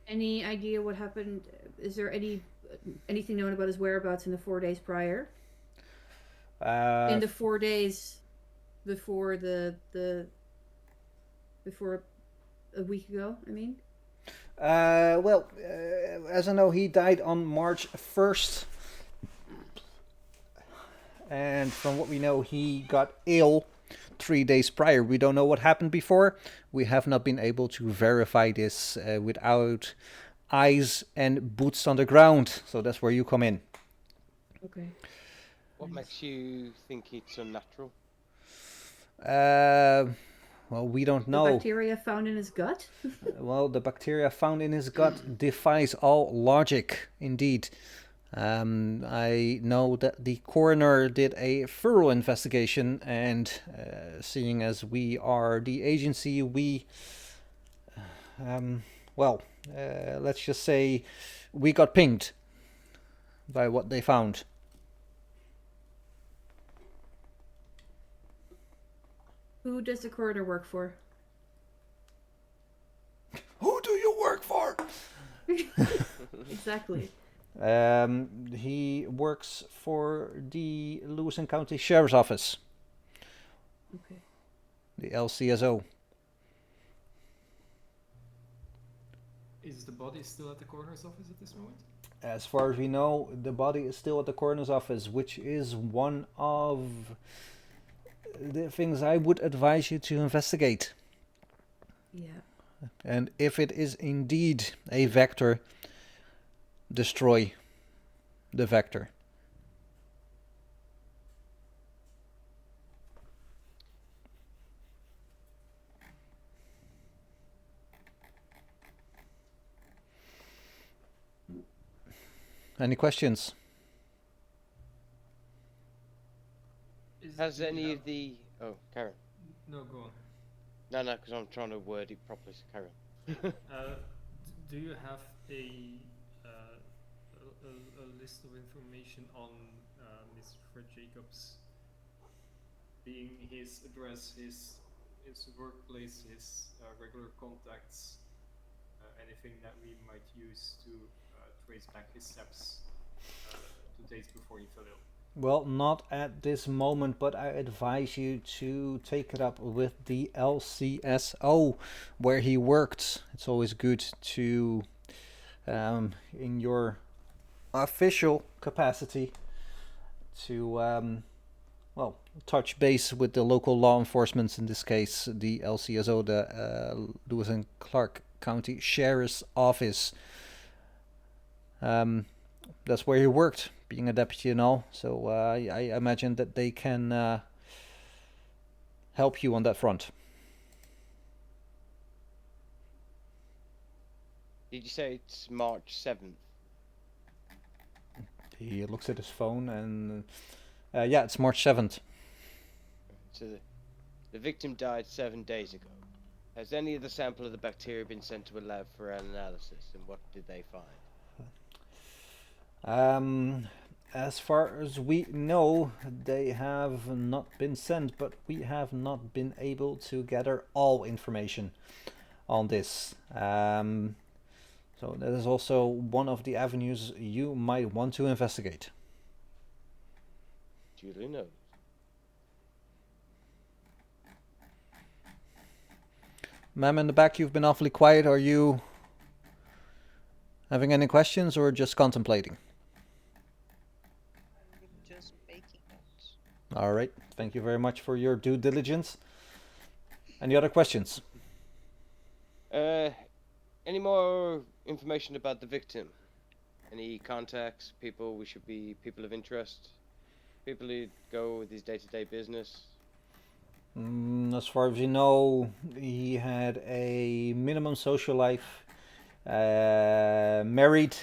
Any idea what happened? Is there anything known about his whereabouts in the 4 days prior? In the 4 days before before a week ago, I mean? As I know, he died on March 1st. And from what we know, he got ill 3 days prior. We don't know what happened before. We have not been able to verify this without eyes and boots on the ground. So that's where you come in. Okay. What makes you think it's unnatural? We don't know. The bacteria found in his gut? The bacteria found in his gut defies all logic, indeed. I know that the coroner did a thorough investigation, and seeing as we are the agency, let's just say we got pinged by what they found. Who does the coroner work for? Who do you work for? Exactly. He works for the Lewis County Sheriff's Office. Okay. The LCSO. Is the body still at the coroner's office at this moment? As far as we know, the body is still at the coroner's office, which is one of the things I would advise you to investigate. Yeah. And if it is indeed a vector, destroy the vector. Any questions? Has Do you any have- of the... Oh, Karen. No, go on. No, because I'm trying to word it properly, so Karen. Do you have a list of information on Mr. Fred Jacobs, being his address, his workplace, his regular contacts, anything that we might use to trace back his steps to dates before he fell ill? Well, not at this moment, but I advise you to take it up with the LCSO where he worked. It's always good to, in your official capacity, to, well, touch base with the local law enforcement, in this case, the LCSO, the Lewis and Clark County Sheriff's Office. That's where he worked, being a deputy and all. So I imagine that they can help you on that front. Did you say it's March 7th? He looks at his phone and yeah, it's March 7th. So the victim died 7 days ago. Has any of the sample of the bacteria been sent to a lab for an analysis, and what did they find? As far as we know, they have not been sent, but we have not been able to gather all information on this. So that is also one of the avenues you might want to investigate. Duly noted. Ma'am, in the back, you've been awfully quiet. Are you having any questions or just contemplating? I'm just making notes. All right. Thank you very much for your due diligence. Any other questions? Any more information about the victim? Any contacts, people of interest? People who go with his day-to-day business? As far as you know, he had a minimum social life, married.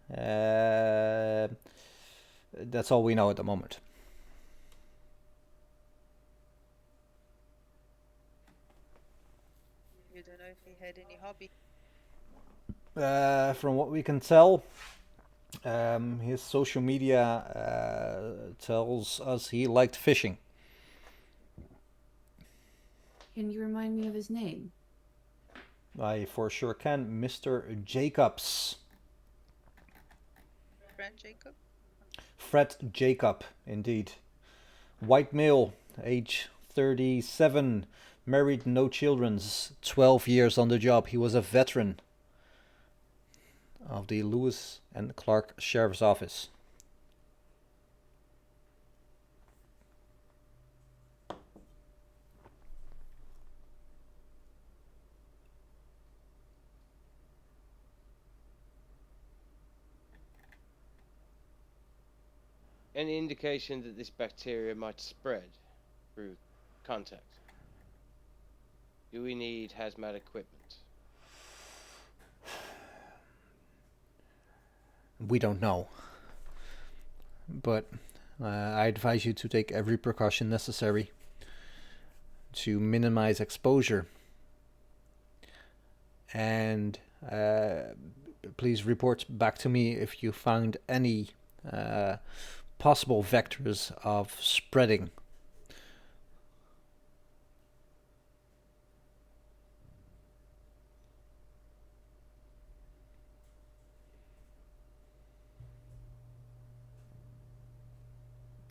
That's all we know at the moment. You don't know if he had any hobby. From what we can tell, his social media tells us he liked fishing. Can you remind me of his name? I for sure can. Mr. Jacobs. Fred Jacob? Fred Jacob, indeed. White male, age 37, married, no children, 12 years on the job. He was a veteran of the Lewis and Clark Sheriff's Office. Any indication that this bacteria might spread through contact? Do we need hazmat equipment? We don't know. But I advise you to take every precaution necessary to minimize exposure. And please report back to me if you found any possible vectors of spreading.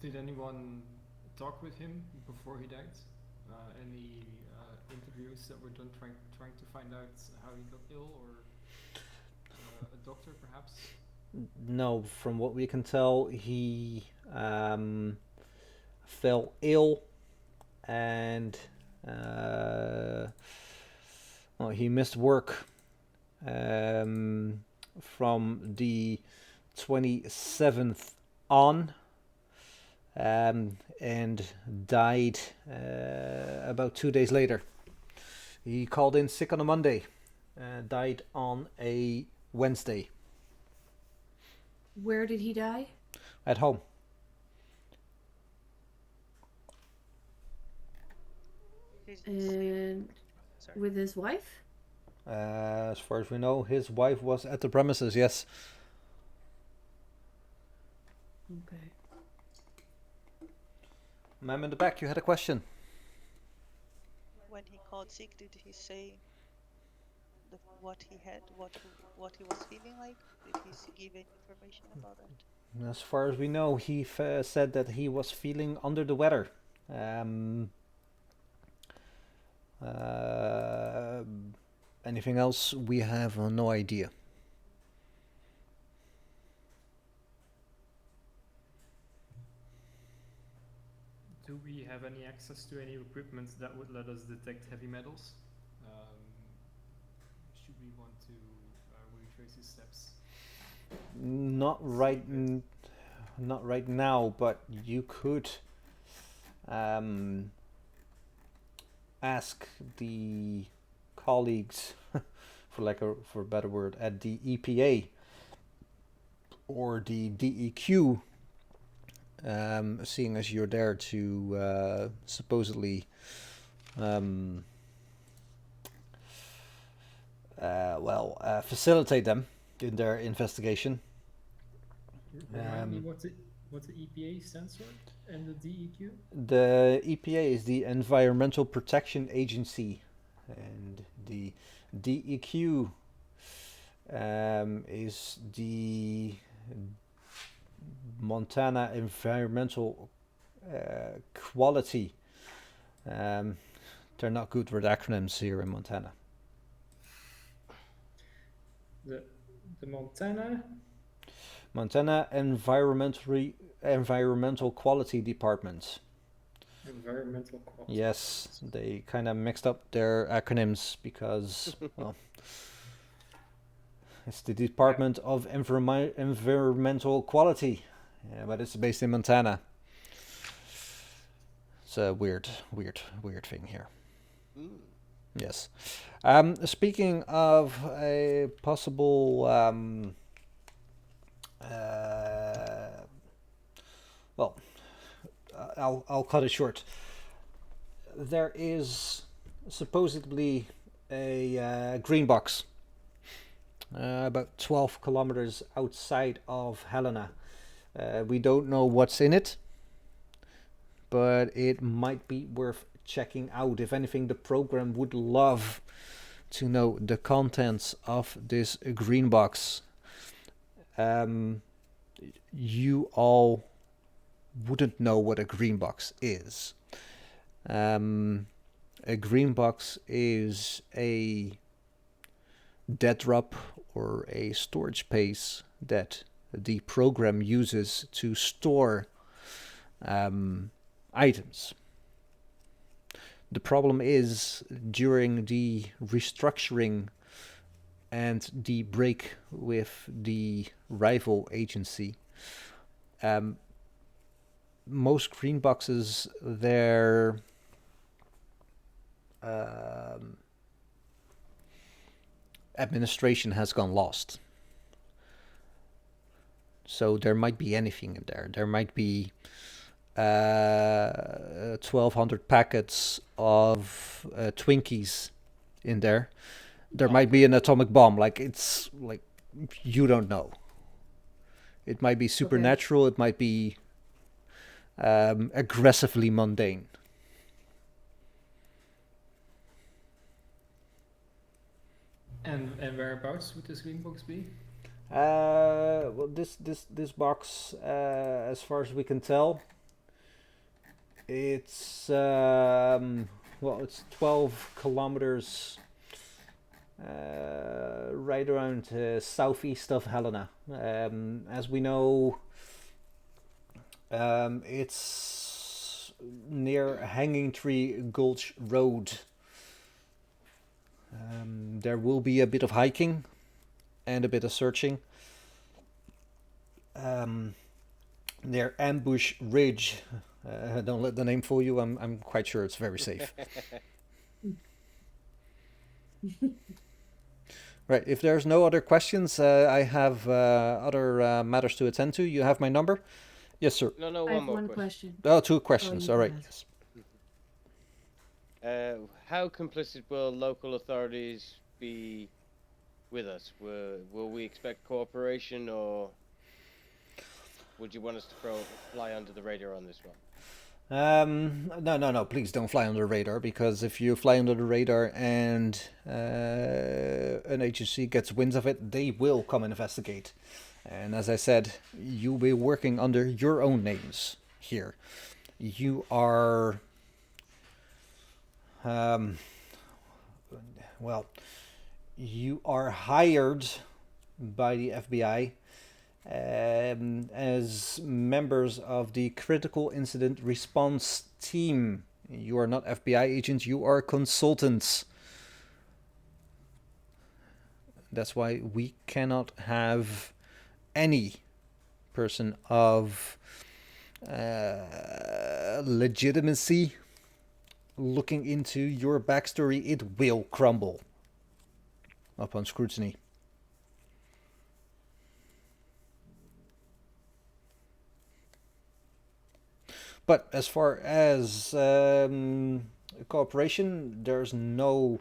Did anyone talk with him before he died? Any interviews that were done trying to find out how he got ill, or a doctor perhaps? No, from what we can tell, he fell ill and well, he missed work from the 27th on and died about 2 days later. He called in sick on a Monday, died on a Wednesday. Where did he die? At home. He's And sorry. with his wife? As far as we know, his wife was at the premises, yes. Okay. Ma'am in the back, you had a question. When he called sick, did he say what he had, what he was feeling like? Did he give any information about that? As far as we know, he said that he was feeling under the weather. Uh, Anything else? We have no idea. Do we have any access to any equipment that would let us detect heavy metals? Should we want to retrace his steps? Not right, not right now. But you could ask the colleagues, for a better word, at the EPA or the DEQ. Seeing as you're there to supposedly facilitate them in their investigation. Remind me what the EPA stands for and the DEQ? The EPA is the Environmental Protection Agency, and the DEQ is the Montana Environmental Quality. They're not good with acronyms here in Montana. The Montana Environmental Quality Department. Environmental Quality. Yes, they kind of mixed up their acronyms because, well, it's the Department of Environmental Quality, but it's based in Montana. It's a weird thing here. Mm. Yes. Speaking of a possible, I'll cut it short. There is supposedly a green box about 12 kilometers outside of Helena. We don't know what's in it, but it might be worth checking out. If anything, the program would love to know the contents of this green box. You all wouldn't know what a green box is. A green box is a dead drop or a storage space that the program uses to store items. The problem is, during the restructuring and the break with the rival agency, most green boxes, their administration has gone lost. So there might be anything in there. There might be 1,200 packets of Twinkies in there. There might be an atomic bomb. It's like, you don't know. It might be supernatural. Okay. It might be aggressively mundane. And whereabouts would this green box be? Well, this box, as far as we can tell, it's it's 12 kilometers right around southeast of Helena. As we know, it's near Hanging Tree Gulch Road. There will be a bit of hiking and a bit of searching. Near Ambush Ridge. Don't let the name fool you. I'm quite sure it's very safe. Right. If there's no other questions, I have other matters to attend to. You have my number? Yes, sir. No, I one have more one question. question. Oh, two Oh, questions. you All go right. ahead. Yes. How complicit will local authorities be with us? Will we expect cooperation, or would you want us to fly under the radar on this one? No. Please don't fly under the radar, because if you fly under the radar and an agency gets winds of it, they will come and investigate. And as I said, you'll be working under your own names here. You are, well, you are hired by the FBI as members of the Critical Incident Response Team. You are not FBI agents, you are consultants. That's why we cannot have any person of legitimacy looking into your backstory. It will crumble upon scrutiny. But as far as cooperation, there's no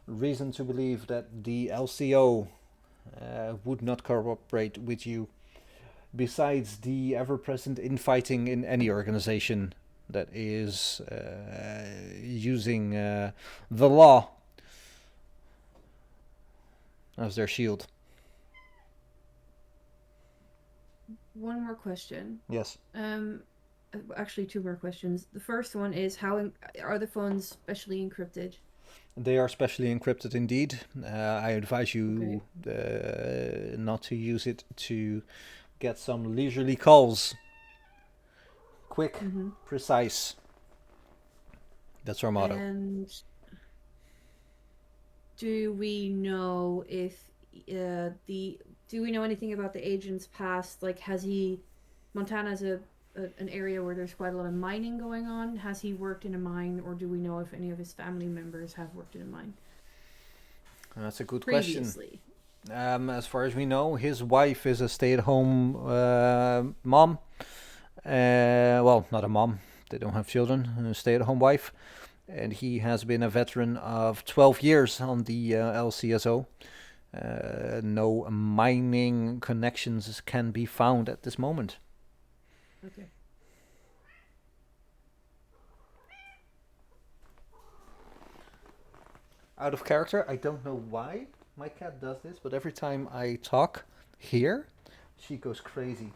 reason to believe that the LCO would not cooperate with you. Besides the ever-present infighting in any organization that is using the law as their shield. One more question. Yes. Actually, two more questions. The first one is, how are the phones specially encrypted? They are specially encrypted indeed. I advise you not to use it to get some leisurely calls. Quick, precise. That's our motto. And do we know if do we know anything about the agent's past? Like, Montana's an area where there's quite a lot of mining going on. Has he worked in a mine, or do we know if any of his family members have worked in a mine? That's a good Previously. question. As far as we know, his wife is a stay-at-home mom. Well, not a mom. They don't have children. A stay-at-home wife. And he has been a veteran of 12 years on the LCSO. No mining connections can be found at this moment. Okay. Out of character, I don't know why my cat does this, but every time I talk here, she goes crazy.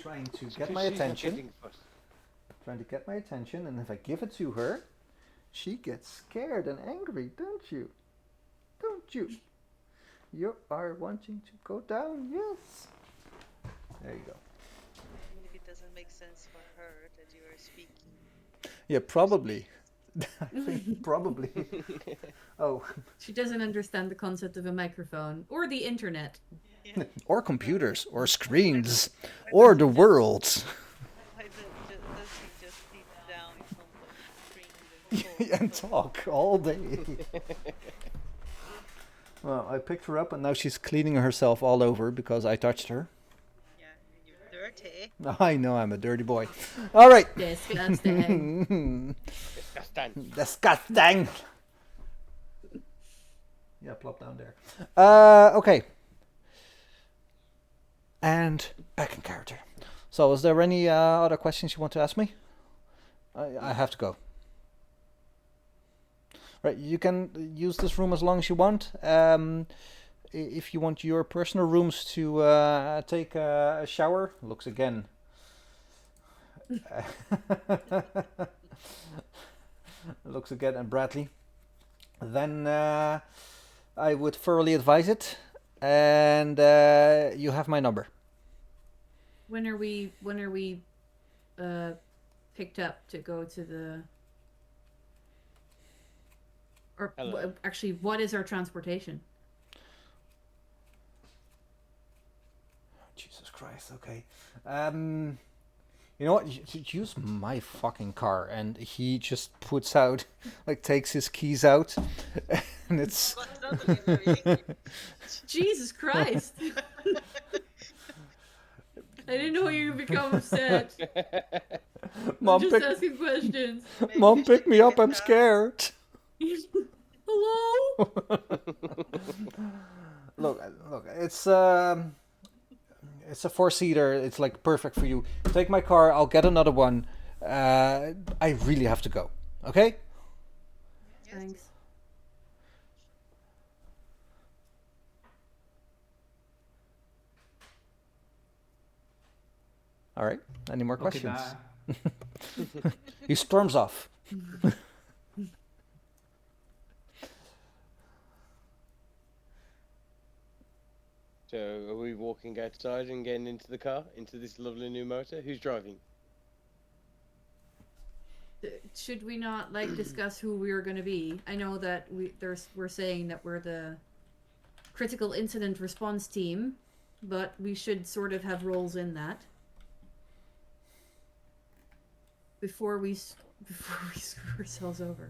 Trying to get my attention. Trying to get my attention, and if I give it to her, she gets scared and angry, don't you? Don't you? You are wanting to go down, yes. There you go. Maybe it doesn't make sense for her that you are speaking. Yeah, probably. I think probably. Oh. She doesn't understand the concept of a microphone or the internet. Yeah. Or computers, or screens, or the world. Why does he just sit down in front of the screen And talk all day. Well, I picked her up and now she's cleaning herself all over because I touched her. Yeah, you're dirty. I know I'm a dirty boy. All right. Disgusting. Disgusting. Yeah, plop down there. Okay. And back in character. So, is there any other questions you want to ask me? I have to go. Right, you can use this room as long as you want. If you want your personal rooms to take a shower, looks again. Looks again at Bradley. Then I would thoroughly advise it. And you have my number. When are we picked up to go to the... Or actually, what is our transportation? Jesus Christ, okay. You know what? Use my fucking car. And he just puts out, like, takes his keys out, and it's. Got totally very angry. Jesus Christ! I didn't know you would become upset. I'm Mom, just pick, asking questions. Maybe Mom, you pick should me take up. a I'm cab. scared. Hello? Look. It's a four-seater. It's like perfect for you. Take my car. I'll get another one. I really have to go. Okay. Yes. Thanks. All right. Any more Okay, questions? bye. He storms off. So, are we walking outside and getting into the car, into this lovely new motor? Who's driving? Should we not like discuss who we are going to be? I know that we're saying that we're the critical incident response team, but we should sort of have roles in that before we screw ourselves over.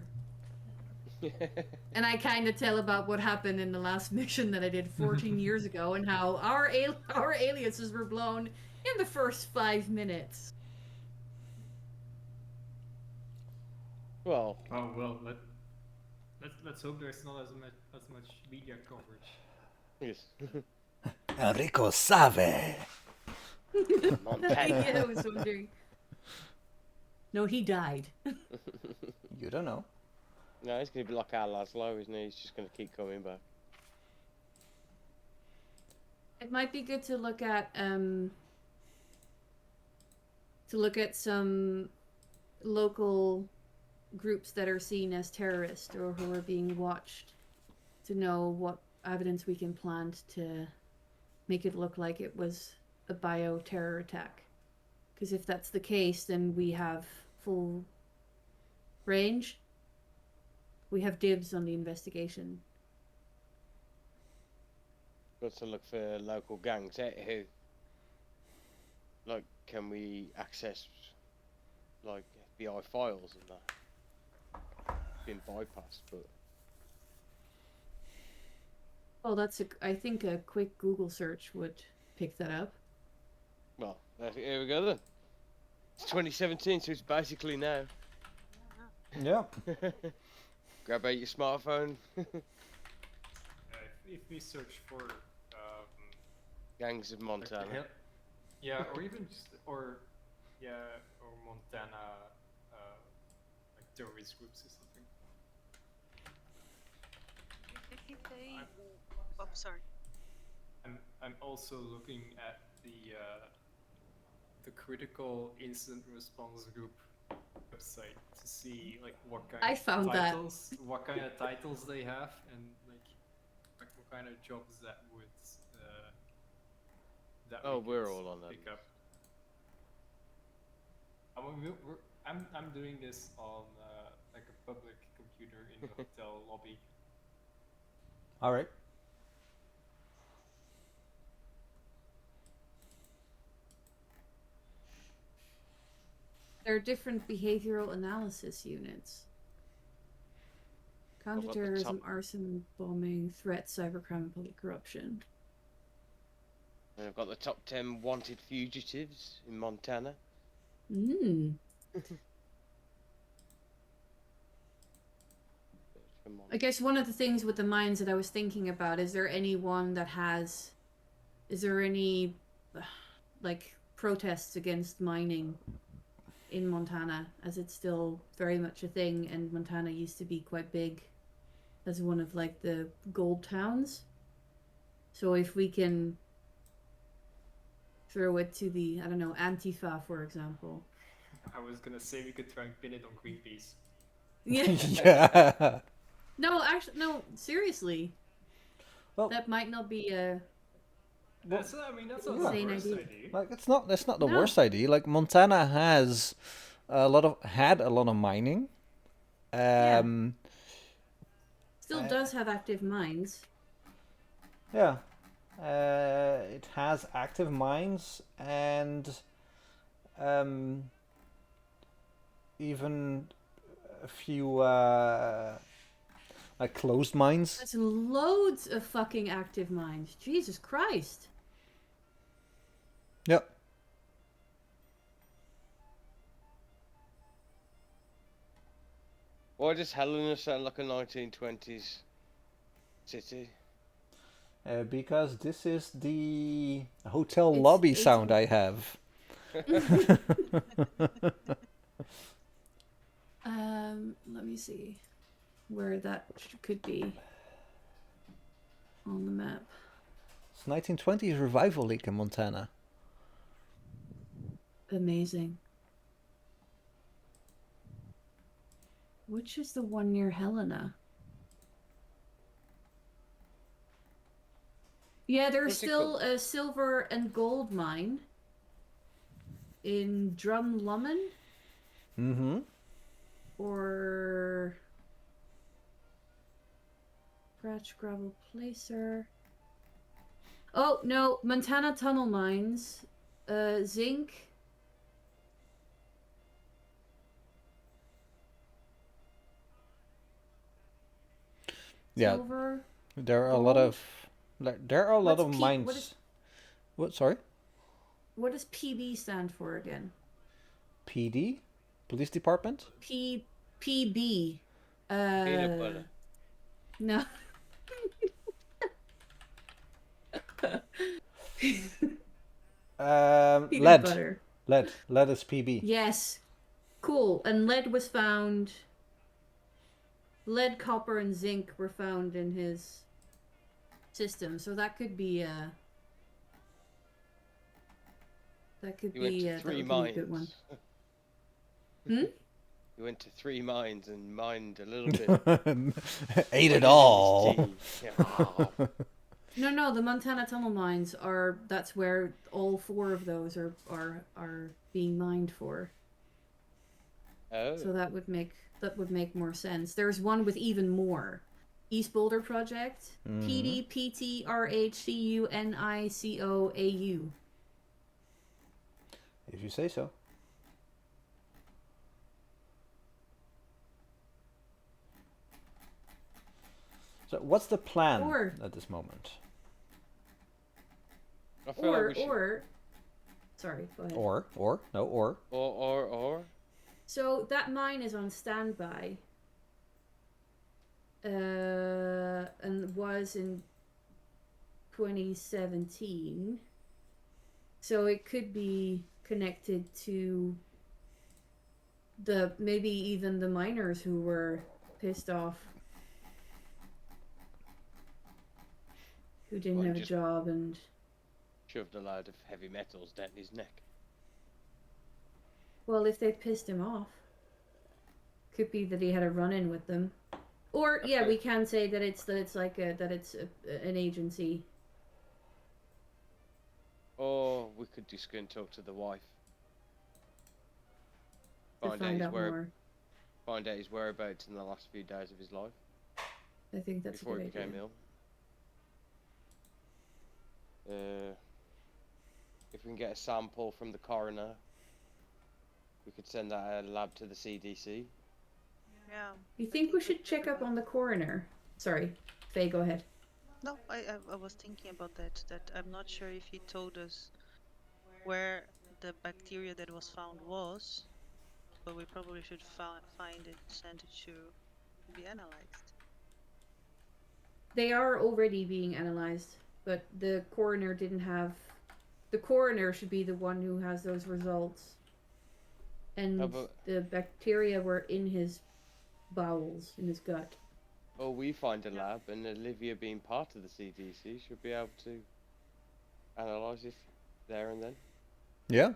And I kind of tell about what happened in the last mission that I did 14 years ago, and how our aliases were blown in the first 5 minutes. Well, Oh well, let's hope there's not as much media coverage. yes. Enrico Save. Montana. Yeah, I was wondering. No, he died. You don't know. No, he's going to be like our Laszlo, isn't he? He's just going to keep coming back. It might be good to look at some local groups that are seen as terrorists or who are being watched, to know what evidence we can plant to make it look like it was a bio-terror attack. Because if that's the case, then we have full range. We have dibs on the investigation. Got to look for local gangs. Who? Like, can we access, like, FBI files and that? It's been bypassed, but... Well, I think a quick Google search would pick that up. Well, here we go then. It's 2017, so it's basically now. Yeah. Grab out your smartphone. If we search for Gangs of like Montana. yeah, or even just or Montana like terrorist groups or something. Oh, sorry. I'm also looking at the critical incident response group website to see like what kind I of found that. what kind of titles they have, and like what kind of jobs that would Oh, we we're could all on that pick up. I'm doing this on like a public computer in the hotel lobby. All right. There are different behavioral analysis units. What about the Counterterrorism, top? arson, bombing, threat, cybercrime, and public corruption. And I've got the top 10 wanted fugitives in Montana. I guess one of the things with the mines that I was thinking about, is there any like protests against mining in Montana, as it's still very much a thing, and Montana used to be quite big as one of like the gold towns. So if we can throw it to the, I don't know, Antifa, for example. I was gonna say we could try and pin it on Greenpeace. Yeah. Yeah. No, actually, no, seriously. Well, That might not be a... That's not Yeah. the Insane worst idea. idea. like that's not the No. worst idea. Like Montana has had a lot of mining. Yeah. Um Still does have active mines. yeah. It has active mines, and even a few like closed mines. That's loads of fucking active mines. Jesus Christ. Yep. Why does Helena sound like a 1920s city? Because this is the hotel It's- lobby it's- sound I have. Let me see where that could be on the map. It's 1920s revival league in Montana. Amazing. Which is the one near Helena? Yeah, there's What's it still called? a silver and gold mine in Drumlummen Mm-hmm. or Scratch Gravel Placer. Oh no, Montana Tunnel Mines, zinc. Yeah, Silver. there are a lot of there are a lot What's of P- mines. what is- What? Sorry. What does PB stand for again? PD, police department. PB. Peanut butter. No. Peanut Lead. butter. Lead is PB. Yes. Cool. And lead was found. Lead, copper, and zinc were found in his system, so that could be that could You went be to that three would be a good one. mines. Hmm? You went to 3 mines and mined a little bit. Ate Put it in all. his tea. Yeah. No, the Montana tunnel mines are that's where all 4 of those are being mined for. Oh. So that would make more sense. There's one with even more. East Boulder Project. PDPTRHCUNICOAU. If you say so. So what's the plan at this moment? I feel like we should... Or sorry, go ahead. Or. So that mine is on standby. And was in 2017. So it could be connected to maybe even the miners who were pissed off, who didn't Well, have a just- job and Shoved a load of heavy metals down his neck. well, if they pissed him off, could be that he had a run-in with them, or yeah, Okay. we can say that it's an agency. Or we could just go and talk to the wife. To find out more. Find out his whereabouts in the last few days of his life I think that's before a he good became idea. ill. If we can get a sample from the coroner, we could send that lab to the CDC. Yeah. You think we should check up on the coroner? Sorry, Faye, go ahead. No, I was thinking about that I'm not sure if he told us where the bacteria that was found was, but we probably should find it, send it to be analyzed. They are already being analyzed, but the coroner didn't have. The coroner should be the one who has those results. And How about- the bacteria were in his bowels, in his gut. Or we find a lab, and Olivia, being part of the CDC, should be able to analyse it there and then. Yeah.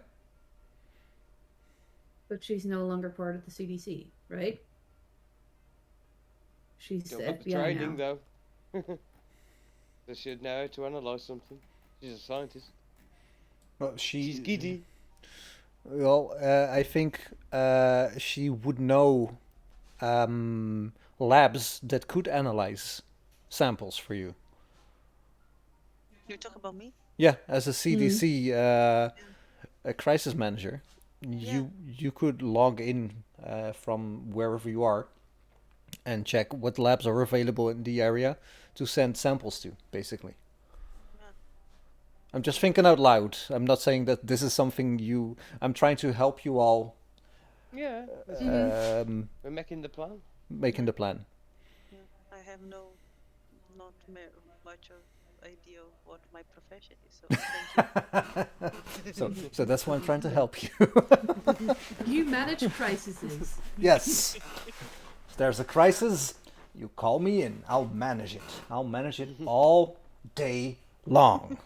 But she's no longer part of the CDC, right? She's Still the got the FBI training now. though. They should know how to analyse something. She's a scientist. Well, She's giddy. Well, I think she would know labs that could analyze samples for you. You talk about me? Yeah, as a CDC a crisis manager. You could log in from wherever you are and check what labs are available in the area to send samples to, basically. Yeah. I'm just thinking out loud. I'm not saying that this is something you. I'm trying to help you all Yeah, that's Mhm. we're making the plan. making the plan. Yeah. I have not much of idea of what my profession is, so thank you. So that's why I'm trying to help you. You manage crises. Yes. If there's a crisis, you call me in. I'll manage it. I'll manage it all day long.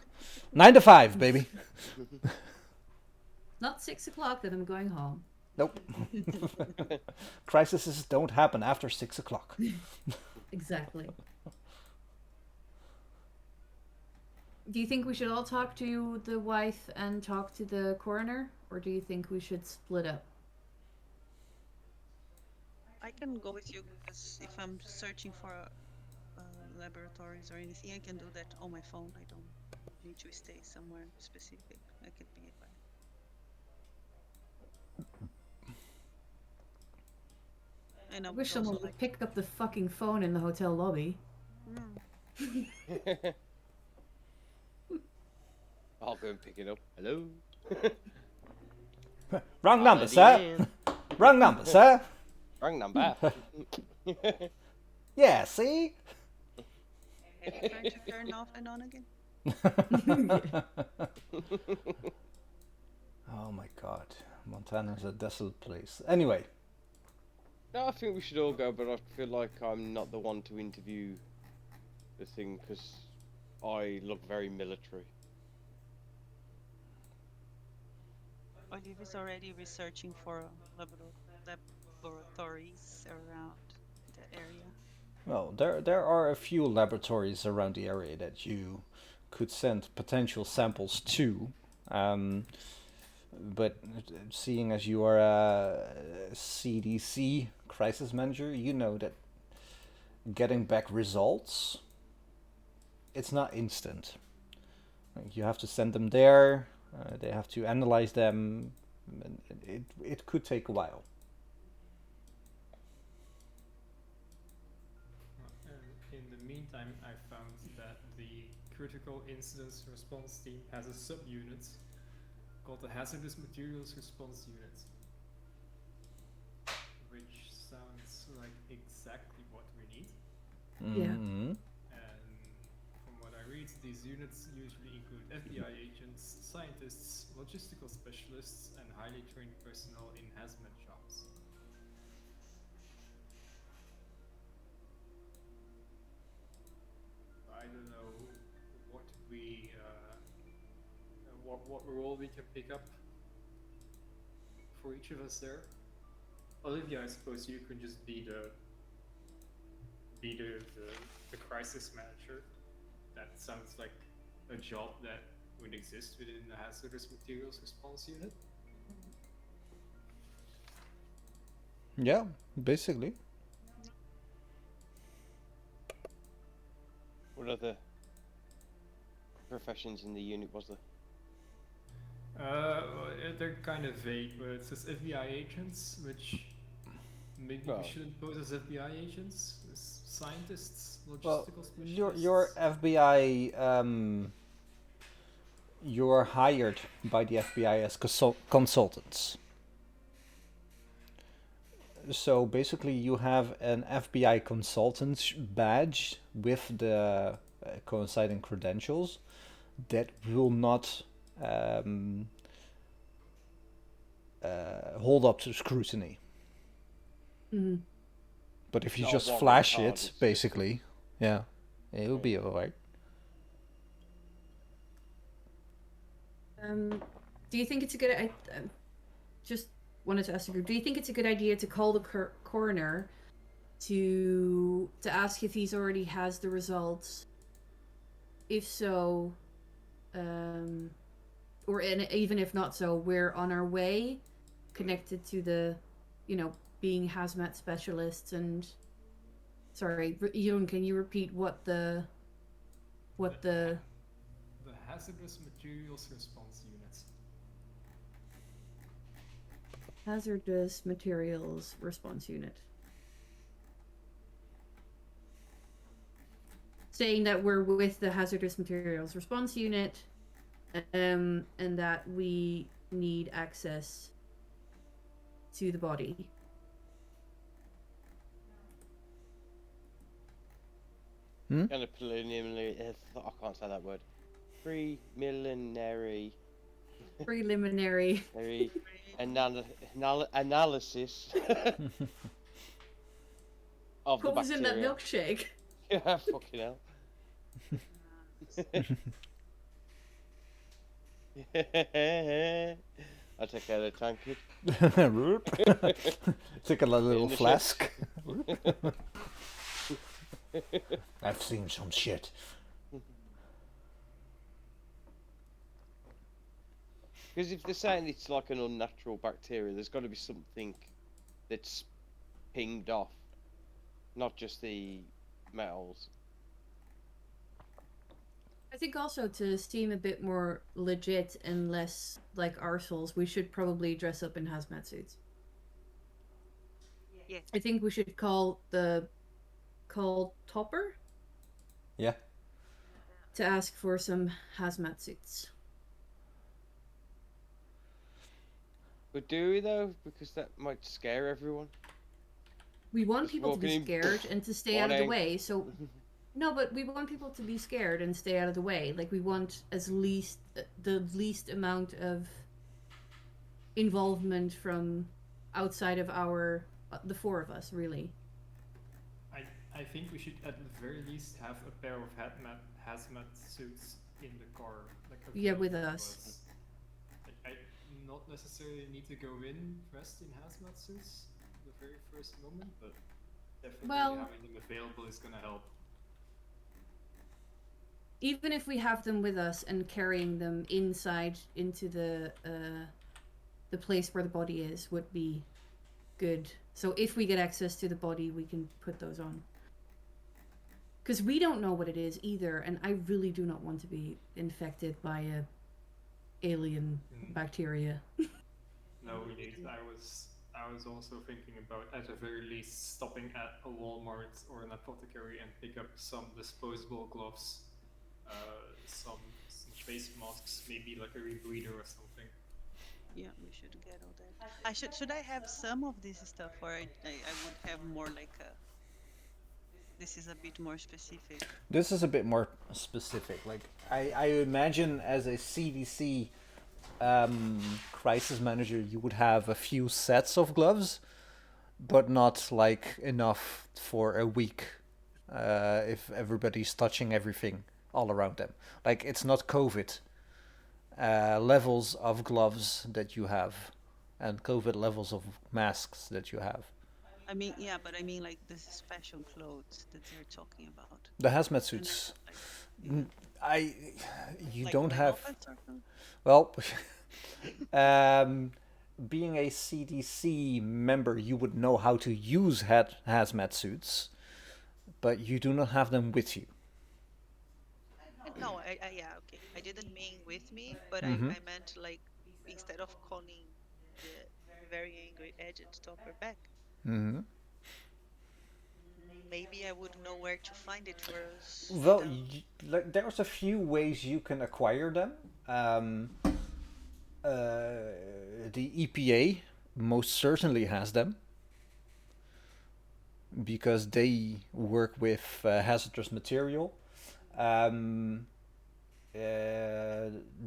9 to 5, baby. Not 6 o'clock, then I'm going home. Nope. Crises don't happen after 6 o'clock. Exactly. Do you think we should all talk to the wife and talk to the coroner? Or do you think we should split up? I can go with you because if I'm searching for laboratories or anything, I can do that on my phone. I don't need to stay somewhere specific. I could be by. And I I would wish someone also would like. pick up the fucking phone in the hotel lobby. I'll go and pick it up. Hello. Wrong number, sir. Wrong number, sir. Wrong number. Yeah, see? Have you tried to turn off and on again? Oh my god. Montana's a desolate place. Anyway. No, I think we should all go, but I feel like I'm not the one to interview the thing because I look very military. Olive is already researching for laboratories around the area. Well, there are a few laboratories around the area that you could send potential samples to. But seeing as you are a CDC crisis manager, you know that getting back results, it's not instant. Like, you have to send them there, they have to analyze them, and it could take a while. In the meantime, I found that the critical incidents response team has a subunit called the hazardous materials response unit, which sounds like exactly what we need. Yeah. Mm-hmm. And from what I read, these units usually include FBI agents, scientists, logistical specialists, and highly trained personnel in hazmat jobs. I don't know what we, what role we can pick up for each of us there. Olivia, I suppose you can just be the crisis manager. That sounds like a job that would exist within the hazardous materials response unit. Yeah, basically. What other professions in the unit was there? They're kind of vague, but it says FBI agents, which maybe Well. we shouldn't pose as FBI agents, as scientists, logistical Well, specialists. your FBI, you're hired by the FBI as consultants. So basically, you have an FBI consultant badge with the coinciding credentials that will not hold up to scrutiny. Mm-hmm. But if you Not just warrant flash card, it, it's just- basically, yeah, it'll be alright. Do you think it's a good? I just wanted to ask the group. Do you think it's a good idea to call the coroner to ask if he's already has the results? If so, or even if not so, we're on our way, connected to the, being hazmat specialists and. Sorry, Yoon, can you repeat what the The hazardous materials response unit. hazardous materials response unit. Saying that we're with the hazardous materials response unit, and that we need access to the body. Kind of preliminary. I can't say that word. Preliminary analysis of What the was in that bacteria. milkshake? Yeah, fucking hell. I'll take out a tankard. Take a little In the flask. I've seen some shit. Because if they're saying it's like an unnatural bacteria, there's got to be something that's pinged off, not just the metals. I think also to seem a bit more legit and less like arseholes, we should probably dress up in hazmat suits. Yeah. I think we should call Topper Yeah. to ask for some hazmat suits. But do we though? Because that might scare everyone. We want Just people to be walking in, scared and to stay out of the way. So no, but we want people to be scared and stay out of the way. Like we want the least amount of involvement from outside of the four of us, really. I think we should at the very least have a pair of hazmat suits in the car. Yeah, with us. I not necessarily need to go in dressed in hazmat suits the very first moment, but definitely having them available is gonna help. Even if we have them with us and carrying them inside into the place where the body is would be good. So if we get access to the body, we can put those on. Because we don't know what it is either, and I really do not want to be infected by a alien bacteria. No, indeed. I was also thinking about at the very least stopping at a Walmart or an apothecary and pick up some disposable gloves, some face masks, maybe like a rebreather or something. Yeah, we should get all that. Should I have some of this stuff, or I would have more like a. This is a bit more specific. This is a bit more specific. Like I imagine as a CDC crisis manager, you would have a few sets of gloves, but not like enough for a week. If everybody's touching everything all around them, like it's not COVID levels of gloves that you have, and COVID levels of masks that you have. I mean, yeah, but I mean like the special clothes that you're talking about. The hazmat suits. You like don't have. Well, Being a CDC member, you would know how to use hazmat suits, but you do not have them with you. no, yeah, okay. I didn't mean with me, but I meant like instead of calling the very angry agent Topper back. Mm-hmm. Maybe I would know where to find it for us. Well, there's a few ways you can acquire them. The EPA most certainly has them because they work with hazardous material. The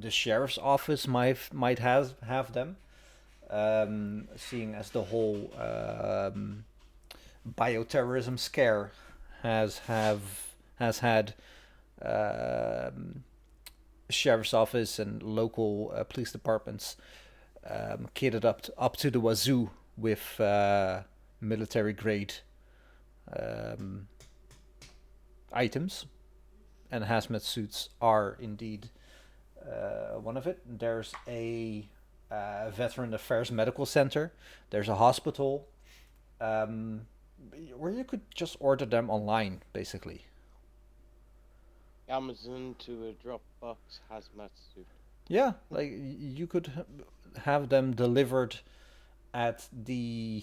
sheriff's office might have them, seeing as the whole bioterrorism scare has had sheriff's office and local police departments kitted up to the wazoo with military grade items, and hazmat suits are indeed one of it. There's a veteran affairs medical center. There's a hospital where you could just order them online, basically. Amazon to a Dropbox hazmat suit. Yeah, like you could have them delivered at the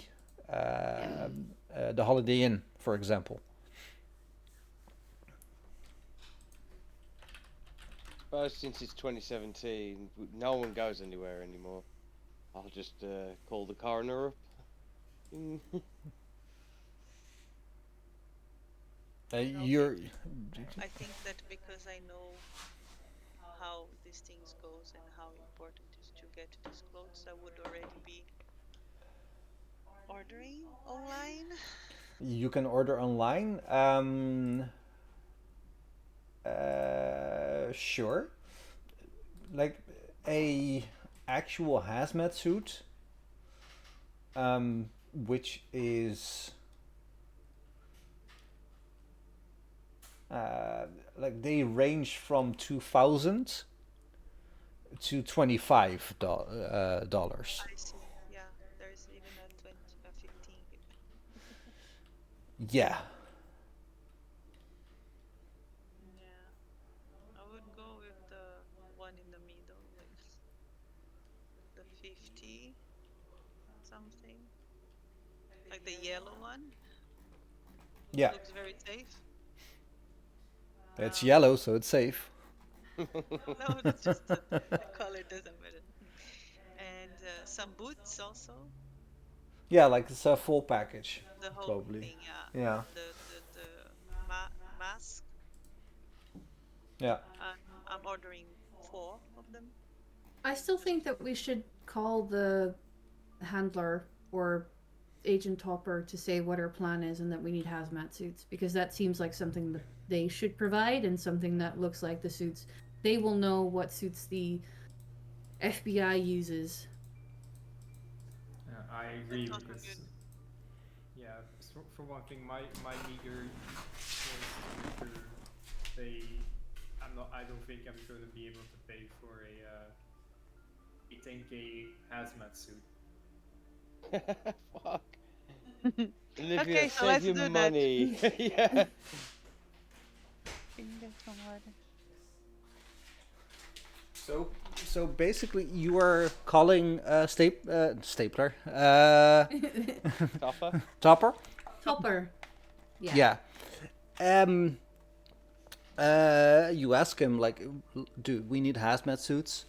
Holiday Inn, for example. Suppose since it's 2017, no one goes anywhere anymore. I'll just call the coroner up. You're I think that because I know how these things goes and how important it is to get these clothes, I would already be ordering online. you can order online. Sure. Like a actual hazmat suit, which is like they range from 2,000 to $25. I see. Yeah, there's even a 20, a 15 even. Yeah. Yeah, I would go with the one in the middle, with the 50 something, like the yellow one. Yeah. Looks very safe. It's Um, yellow, so it's safe. no, that's just the color doesn't matter. And some boots also. Yeah, like it's a full package, The whole probably. thing, yeah. Yeah. The mask. Yeah. I'm ordering 4 of them. I still think that we should call the handler or Agent Topper to say what our plan is and that we need hazmat suits, because that seems like something that they should provide and something that looks like the suits. They will know what suits the FBI uses. I agree That's also because good. yeah, for one thing, my meager choice to pay, I don't think I'm going to be able to pay for a 10K hazmat suit. Fuck. Olivia, Okay, so save let's your do that. money. Yeah. So basically, you are calling stapler Topper? Topper. Topper. Yeah. Yeah. You ask him like, dude, we need hazmat suits.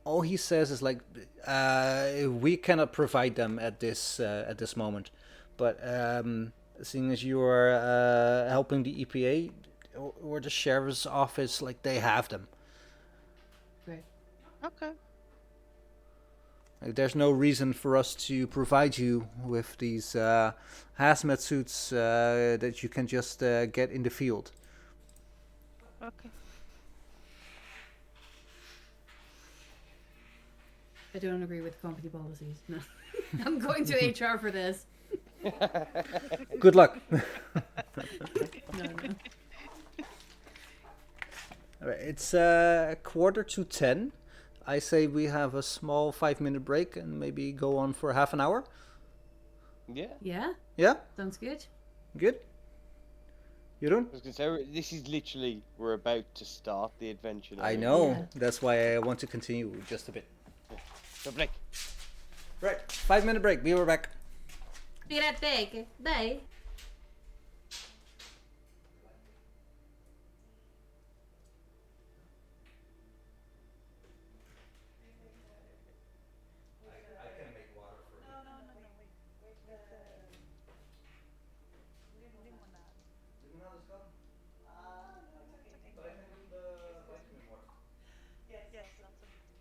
All he says is like, we cannot provide them at this moment, but seeing as you are helping the EPA or the sheriff's office, like they have them. Right. Okay. Like, there's no reason for us to provide you with these hazmat suits that you can just get in the field. Okay. I don't agree with company policies. No. I'm going to HR for this. Good luck. No. All right, it's 9:45. I say we have a small 5-minute break and maybe go on for half an hour. Yeah. Yeah? Yeah, Sounds good. good. You don't? I was gonna say, this is literally, we're about to start the adventure now. I know. Yeah. That's why I want to continue just a bit. So, break. Right, 5-minute break. Be right back. Be right back. Bye. Yes, sounds amazing.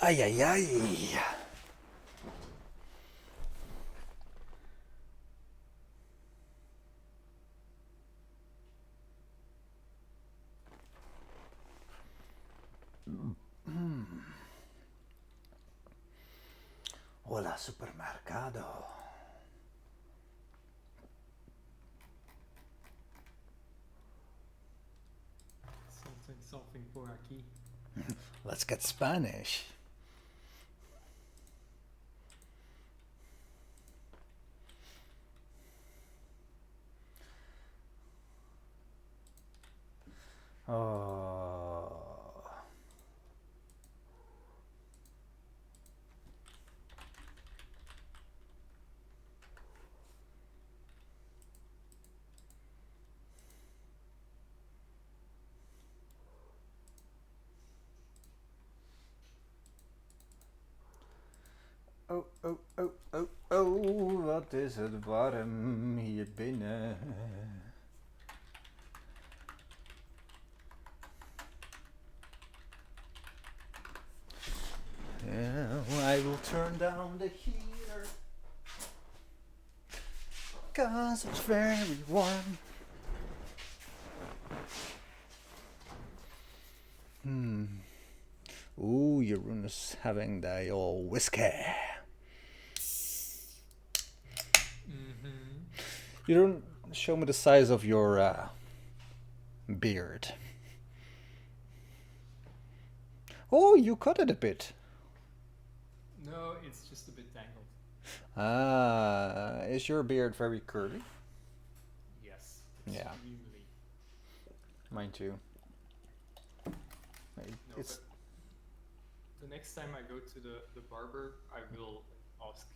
Ay, ay, ay. Hola, supermercado. Something for aquí. Let's get Spanish. Oh. Oh, oh, oh, oh, oh, wat is het warm hier binnen. Yeah, I will turn down the heater, 'cause it's very warm. Ooh, Jeroen's having the old whiskey. Jeroen, show me the size of your beard. Oh, you cut it a bit. No, it's just a bit tangled. Is your beard very curly? Yes. Yeah. Extremely. Mine too. No, It's but the next time I go to the barber, I will ask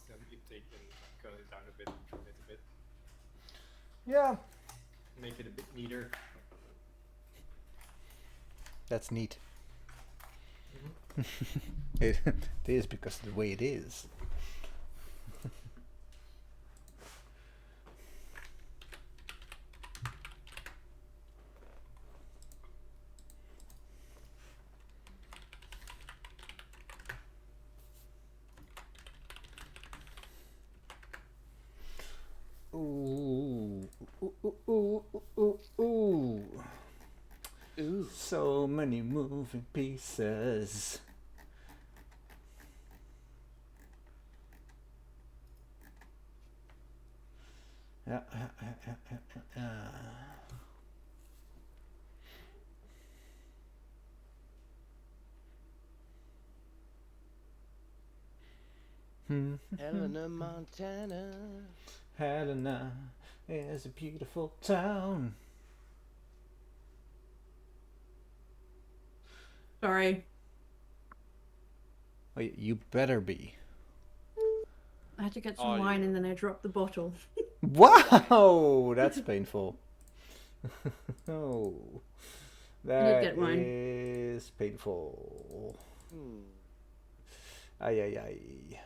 them if they can cut it down a bit and trim it a bit, yeah, make it a bit neater. that's neat. It is because of the way it is. Ooh, ooh, ooh, ooh, ooh, ooh. Ooh. So many moving pieces. Yeah. Helena, Montana. Helena is a beautiful town. Sorry. Oh, you better be. I had to get some Oh, wine yeah. and then I dropped the bottle. Wow, that's painful. Oh, that get wine. is painful. Ay, ay, ay.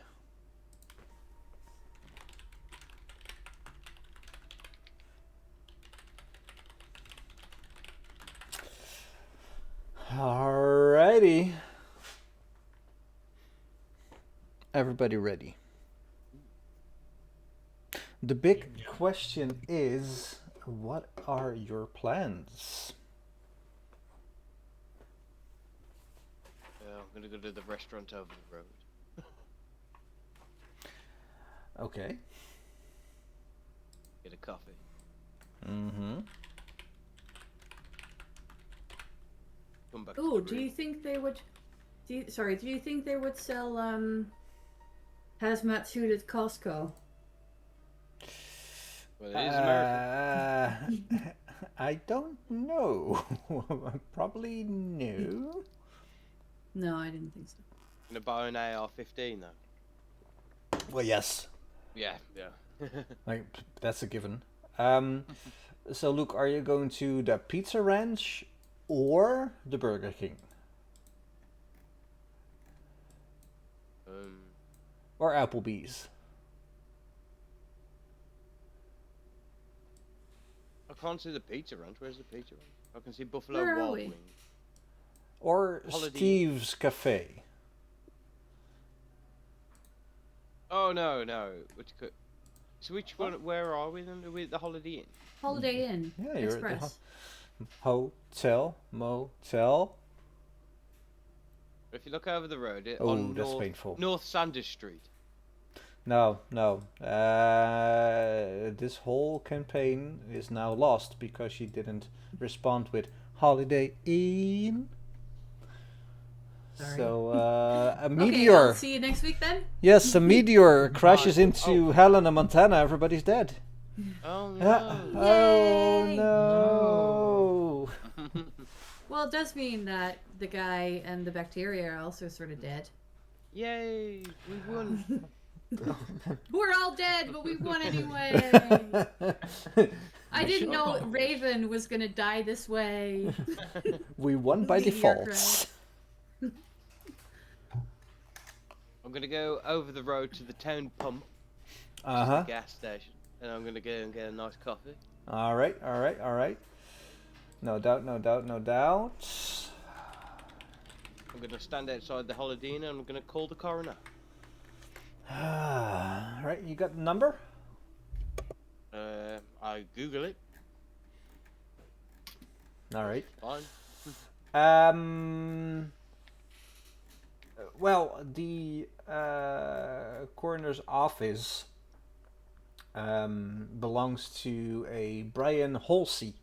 Alrighty. Everybody ready? The big question is, what are your plans? I'm gonna go to the restaurant over the road. Okay. Get a coffee. Mm-hmm. Come back. Oh, to the do you room. think they would? Do you think they would sell hazmat suit at Costco? Well, it is American. I don't know. Probably no. No, I didn't think so. Gonna buy an AR-15 though. Well, yes. Yeah. Like, that's a given. So Luke, are you going to the Pizza Ranch or the Burger King? Or Applebee's? I can't see the pizza ranch. Where's the pizza ranch? I can see Buffalo Where are Wild we? Wings. Or Holiday- Steve's Cafe? Oh no. So which one? Where are we then? Are we at the Holiday Inn? Holiday Inn Yeah, you're at the Express. hotel, motel. If you look over the road, Oh, on that's painful. North Sanders Street. No. This whole campaign is now lost because she didn't respond with Holiday Inn. Sorry. So a Okay, meteor. I'll see you next week then. Yes, a meteor crashes Oh. into Helena, Montana. Everybody's dead. Oh Oh Yay! no! Well, it does mean that the guy and the bacteria are also sort of dead. Yay! We won. We're all dead, but we won anyway. I didn't know Raven was gonna die this way. We won by Meteor default. crash. I'm gonna go over the road to the town pump, Uh-huh. the gas station, and I'm gonna go and get a nice coffee. All right. No doubt. I'm gonna stand outside the Holiday Inn and I'm gonna call the coroner. Right, you got the number? I Google it. All right. Fine. Well, the coroner's office belongs to a Brian Halsey,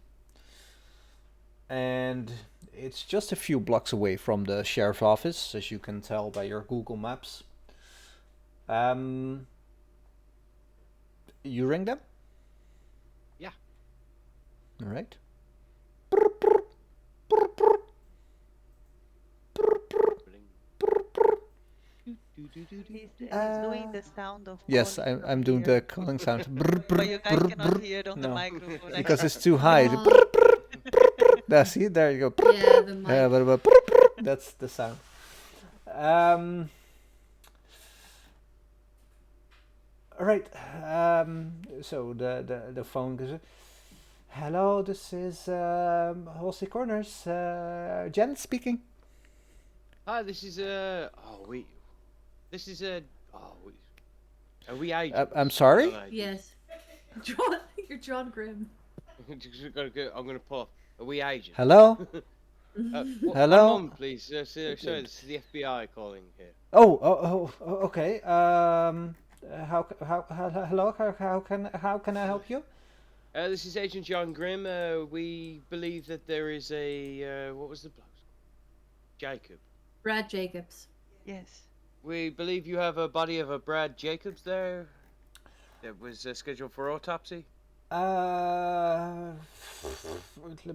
and it's just a few blocks away from the sheriff's office, as you can tell by your Google Maps. You ring them? Yeah. All right. He's doing the sound of Yes, calling from I'm doing here. the calling sound. But you guys cannot hear it on the No. microphone. Because it's too high. See, there you go. Yeah, the mic. That's the sound. All right. So the phone goes. Hello, this is Halsey Corners. Jen speaking. Hi, this is Are we agents? I'm sorry? Not agents. Yes. John, you're John Grimm. I'm gonna pull. Are we agents? Hello. Hello. One moment, please. Sorry, this is the FBI calling here. Oh, okay. Hello. How can I help you? This is Agent John Grimm. We believe that there is a what was the bloke's name? Jacob. Brad Jacobs. Yes. We believe you have a body of a Brad Jacobs there that was scheduled for autopsy. Let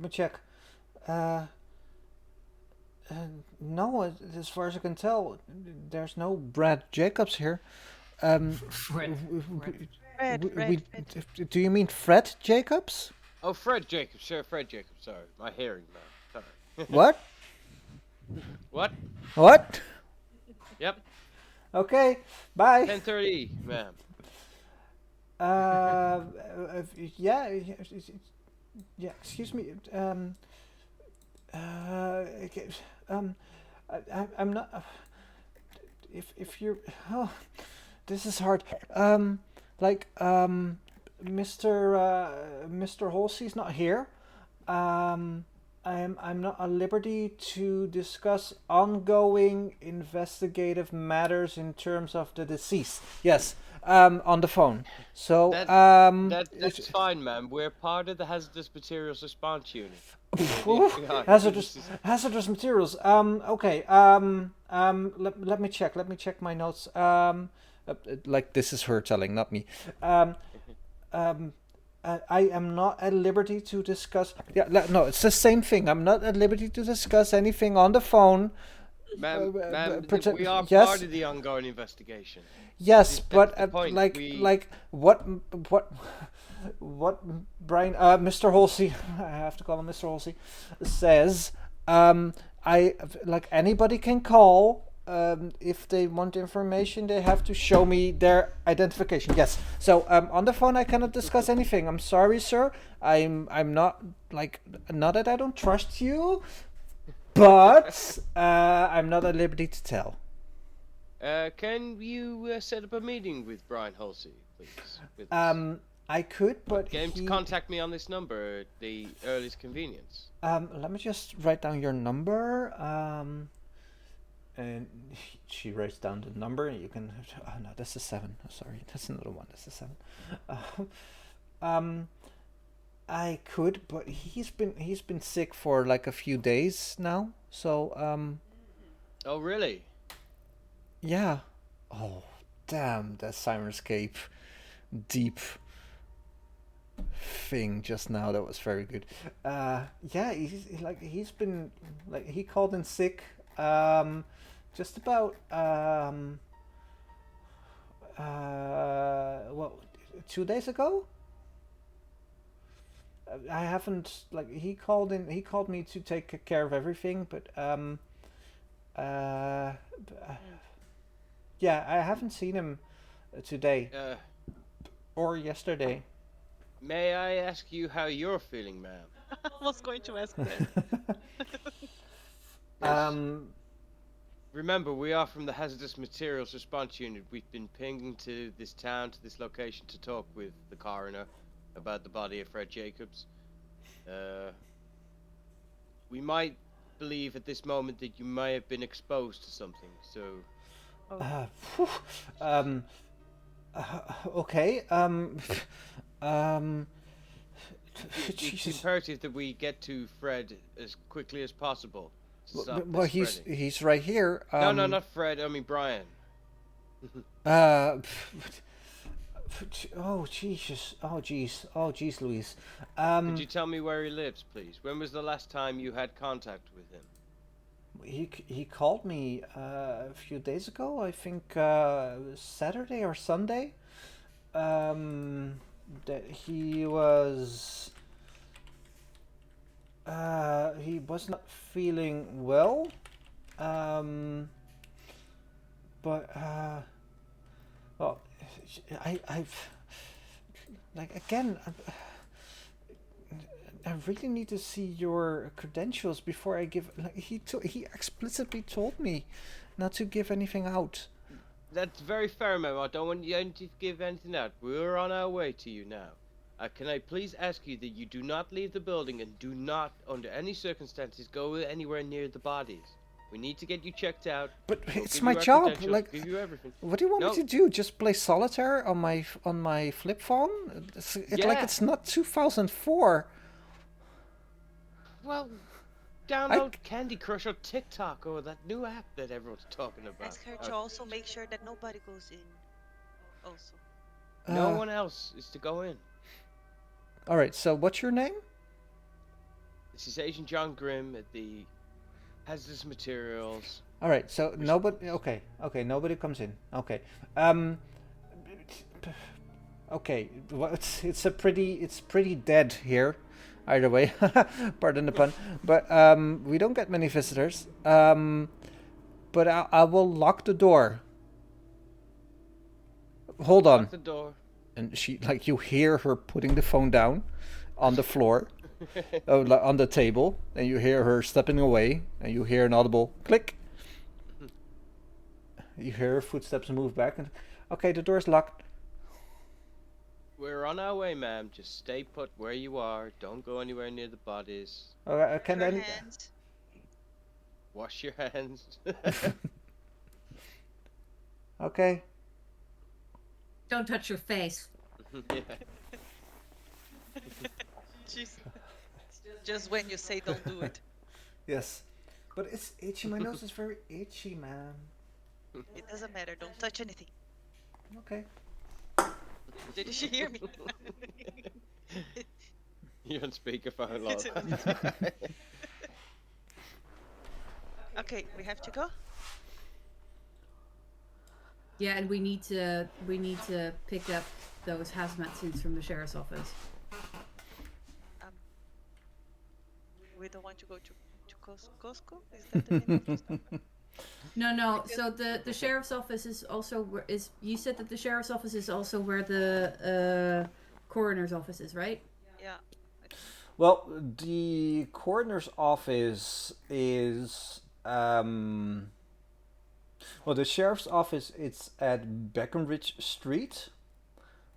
me check. No, as far as I can tell, there's no Brad Jacobs here. Fred. Do you mean Fred Jacobs? Oh, Fred Jacobs. Sure, Fred Jacobs. Sorry, my hearing, man. Sorry. What? What? What? Yep. Okay, bye. 10:30, ma'am. Yeah, excuse me. I'm not. If you're, oh, this is hard. Mr. Halsey's not here. I'm not at liberty to discuss ongoing investigative matters in terms of the deceased. Yes, on the phone. So That's fine, ma'am. We're part of the hazardous materials response unit. hazardous materials. Okay. Let me check. Let me check my notes. Like this is her telling, not me. I am not at liberty to discuss. Yeah, no, it's the same thing. I'm not at liberty to discuss anything on the phone. Ma'am, we are yes. part of the ongoing investigation. Yes, but the point. what Brian, Mr. Halsey, I have to call him Mr. Halsey, says, I like anybody can call. If they want information, they have to show me their identification. Yes. So on the phone, I cannot discuss anything. I'm sorry, sir. I'm not not that I don't trust you, but I'm not at liberty to tell. Can you set up a meeting with Brian Halsey, please? With I could, but get him to he. contact me on this number at the earliest convenience. Let me just write down your number. And she writes down the number. You can. Oh no, that's a 7. Oh, sorry, that's another one. That's a 7. I could, but he's been sick for like a few days now. So Oh, really? yeah. Oh damn, that Sirenscape deep thing just now, that was very good. Yeah, he's been like, he called in sick just about well, 2 days ago. I haven't, like, he called me to take care of everything, but yeah, I haven't seen him today or yesterday. May I ask you how you're feeling, ma'am? I was going to ask that. Remember, we are from the Hazardous Materials Response Unit. We've been pinging to this town, to this location, to talk with the coroner about the body of Fred Jacobs. We might believe at this moment that you may have been exposed to something, so... Okay, It's imperative that we get to Fred as quickly as possible. well, he's right here. No, not Fred. I mean Brian. Oh Jesus! Oh jeez, Louise. Could you tell me where he lives, please? When was the last time you had contact with him? He called me a few days ago. I think Saturday or Sunday. That he was not feeling well. But well, I've like, again, I really need to see your credentials before I give. Like, he explicitly told me not to give anything out. That's very fair, ma'am. I don't want you to give anything out. We're on our way to you now. Can I please ask you that you do not leave the building and do not, under any circumstances, go anywhere near the bodies. We need to get you checked out. But We'll it's give my you our job. credentials, Like, give you everything. what do you want me to do? Just play solitaire on my flip phone? Like, it's not 2004. Well, download Candy Crush or TikTok or that new app that everyone's talking about. Ask her to also make sure that nobody goes in. Also. No one else is to go in. All right. So, what's your name? This is Agent John Grimm at the Hazardous Materials. All right. So nobody. Okay. Nobody comes in. Okay. Okay. Well, it's pretty dead here. Either way, pardon the pun. But we don't get many visitors. But I will lock the door. Hold on. Lock the door. And she, like, you hear her putting the phone down on the floor, on the table, and you hear her stepping away, and you hear an audible click. You hear her footsteps move back, and okay, the door's locked. We're on our way, ma'am. Just stay put where you are. Don't go anywhere near the bodies. Can Your then hands. Wash your hands. okay. Don't touch your face. Yeah. Just when you say don't do it. Yes, but it's itchy. My nose is very itchy, man. It doesn't matter. Don't touch anything. Okay. Did she hear me? You're on speakerphone, lol. Okay, we have to go. Yeah, and we need to pick up those hazmat suits from the sheriff's office. We don't want to go to Costco. Is that the name of the store? No. So the sheriff's office is also you said that the sheriff's office is also where the coroner's office is, right? Yeah. Well, the coroner's office is Well, the sheriff's office it's at Breckenridge Street,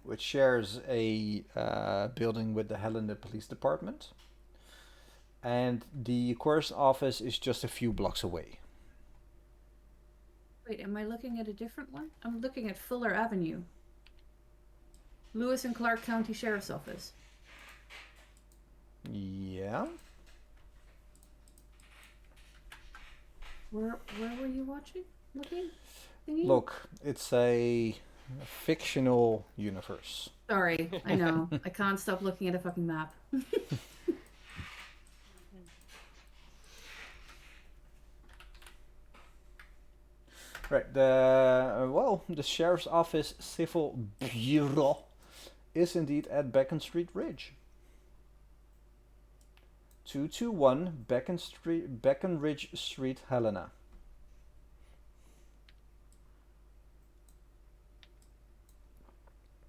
which shares a building with the Helena Police Department, and the coroner's office is just a few blocks away. Wait, am I looking at a different one? I'm looking at Fuller Avenue. Lewis and Clark County Sheriff's Office. Yeah. Where were you watching? Looking? Thingy? Look, it's a fictional universe. Sorry, I know. I can't stop looking at a fucking map. Right. The sheriff's office civil bureau is indeed at Beacon Street Ridge. 221 Breckenridge Street, Helena.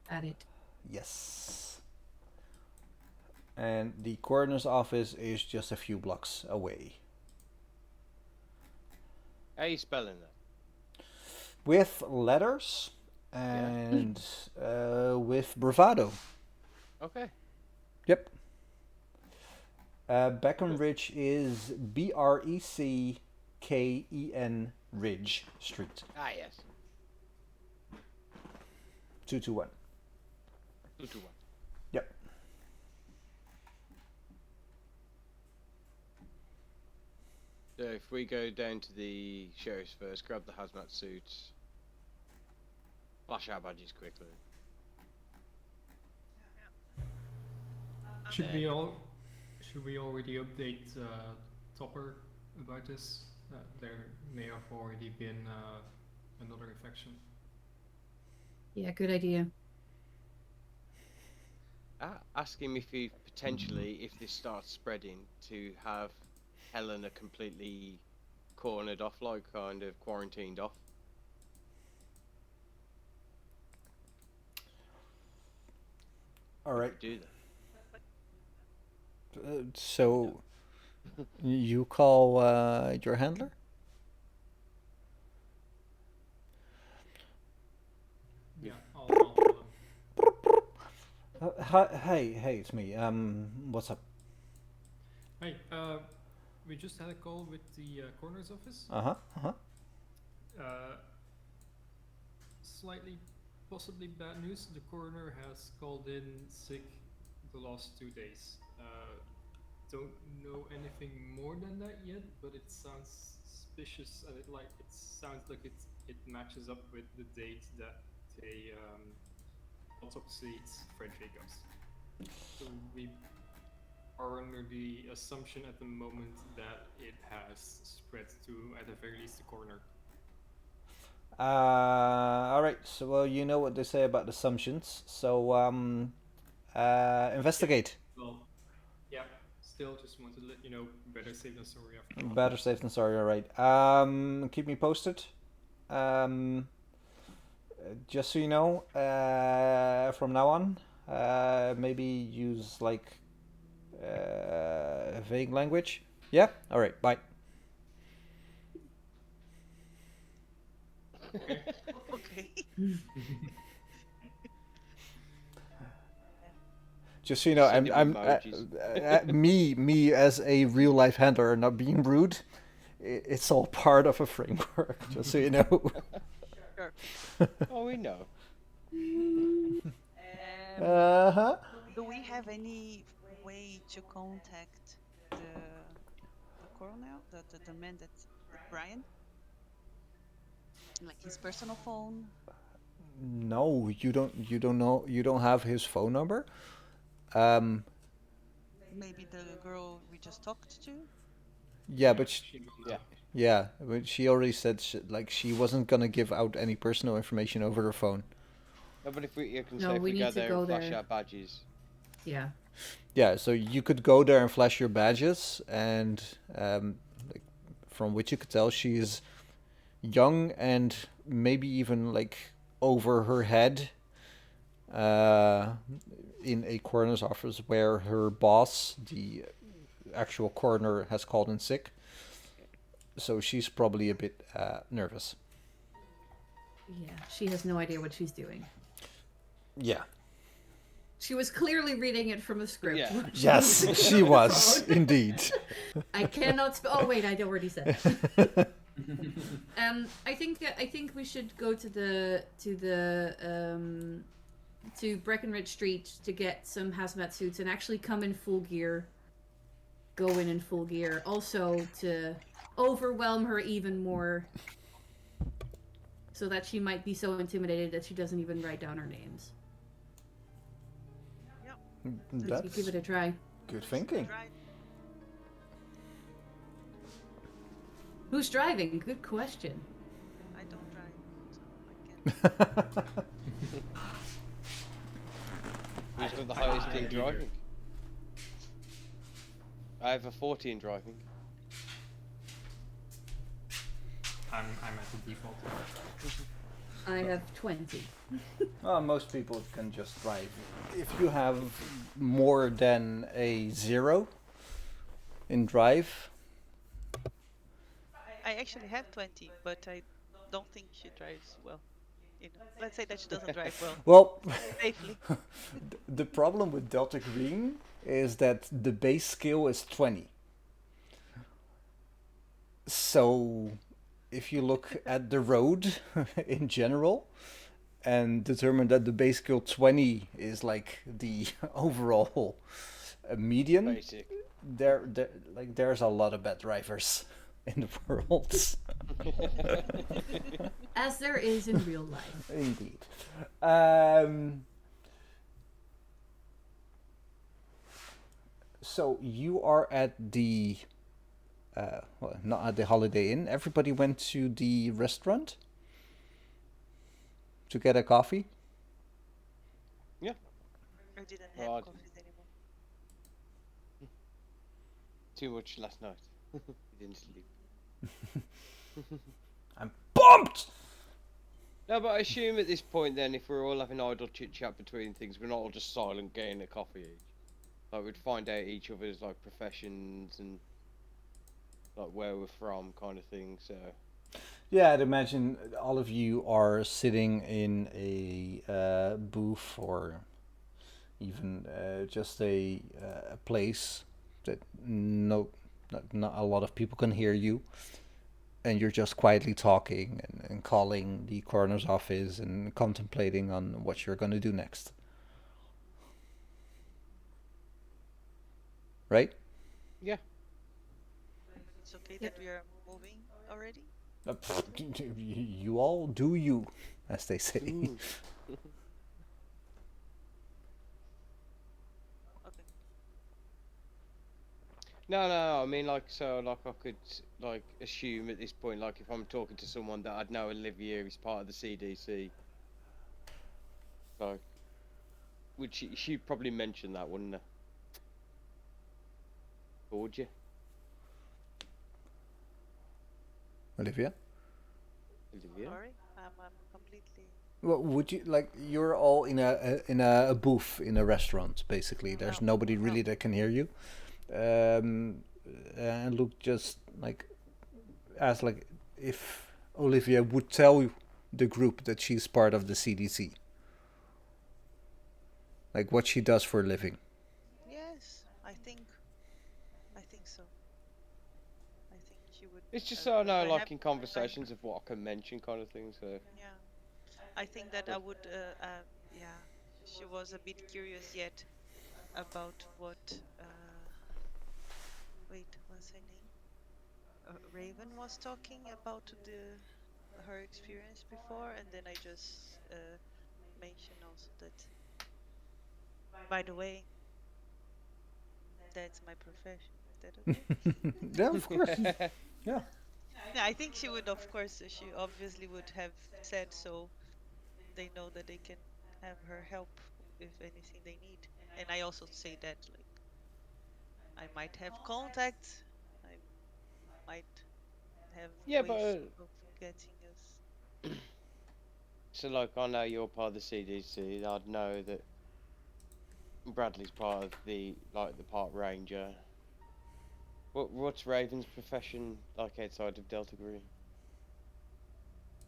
At it. Yes. And the coroner's office is just a few blocks away. How are you spelling that? With letters and with bravado. Okay. Yep. Breckenridge is Brecken Ridge Street. Ah, yes. 221. 221. Yep. So if we go down to the sheriff's first, grab the hazmat suits, flash our badges quickly. Should we already update Topper about this? There may have already been another infection. Yeah, good idea. Ask him if he potentially, if this starts spreading, to have Helena completely cornered off, like kind of quarantined off. All right. Do that. So you call your handler? Yeah, I'll tell them. Hey, it's me. What's up? Hey, we just had a call with the coroner's office. Slightly, possibly bad news. The coroner has called in sick the last 2 days. Don't know anything more than that yet, but it sounds suspicious, and it sounds like it matches up with the date that they autopsied Fred Jacobs. So we are under the assumption at the moment that it has spread to, at the very least, the coroner. All right. So well, you know what they say about assumptions. So investigate. Well, yeah. Still, just want to let you know, better safe than sorry after all. Better safe than sorry. All right. Keep me posted. Just so you know, from now on, maybe use like vague language. Yeah. All right. Bye. Okay. Just so you know, Send him I'm me as a real life handler, not being rude. It's all part of a framework. Just so you know. Sure. Oh, we know. Uh-huh. Do we have any way to contact the coroner, the man that Brian? Like his personal phone? No, you don't know. You don't have his phone number. Maybe the girl we just talked to? Yeah, but Yeah. but she already said she wasn't gonna give out any personal information over her phone. No, but if you can No, say if we we need go to there go and flash there. our badges. Yeah. Yeah, so you could go there and flash your badges, and like, from which you could tell she is young and maybe even like over her head in a coroner's office where her boss, the actual coroner, has called in sick. So she's probably a bit nervous. Yeah, she has no idea what she's doing. Yeah. She was clearly reading it from a script. Yeah. when she Yes, was she on the was phone. indeed. I cannot. Oh wait, I already said. I think we should go to Breckenridge Street to get some hazmat suits and actually come in full gear. Go in full gear. Also to overwhelm her even more, so that she might be so intimidated that she doesn't even write down her names. Yep. Let's That's give it a try. good thinking. Right. Who's driving? Good question. I don't drive, so I can't. Who's got the highest in driving? I have a 40 in driving. I'm at the default. I have 20. Well, most people can just drive. If you have more than a 0 in drive, I actually have 20, but I don't think she drives well. You know, let's say that she doesn't drive well well, safely. the problem with Delta Green is that the base skill is 20. So, if you look at the road in general and determine that the base skill 20 is like the overall median, Basic. there's a lot of bad drivers in the world. As there is in real life. Indeed. So you are at the well, not at the Holiday Inn. Everybody went to the restaurant to get a coffee. Yeah. I didn't have Well, coffees anymore. Too much last night. Didn't sleep. I'm pumped. No, but I assume at this point then, if we're all having idle chit chat between things, we're not all just silent getting a coffee each. Like we'd find out each other's like professions and like where we're from, kind of thing. So Yeah, I'd imagine all of you are sitting in a booth or even just a place that not a lot of people can hear you, and you're just quietly talking and calling the coroner's office and contemplating on what you're going to do next. Right? yeah, It's okay Yep. that we are moving already. You all do you, as they say. Ooh. Okay. No. I mean, like, so, like, I could like assume at this point, like, if I'm talking to someone that I'd know Olivia is part of the CDC, like, would she'd probably mention that, wouldn't her? Or would you? Olivia? Olivia? Sorry, I'm completely. Well, would you like you're all in a booth in a restaurant basically. There's No. nobody really that can hear you. And Luke just like asked like if Olivia would tell the group that she's part of the CDC. Like what she does for a living. Yes, I think so. I think she would. It's just so I know, I like, have- in conversations of what I can mention, kind of thing. So Yeah, I think that I would. Yeah, she was a bit curious yet about what. Wait, what's her name? Raven was talking about her experience before, and then I just mentioned also that. By the way, that's my profession. Is that okay? Yeah, of course. Yeah. Yeah, I think she would, of course, she obviously would have said so. They know that they can have her help with anything they need. And I also say that, like, I might have contacts, I might have yeah, ways but of getting us. so like I know you're part of the CDC. I'd know that Bradley's part of the park ranger. What's Raven's profession like outside of Delta Green?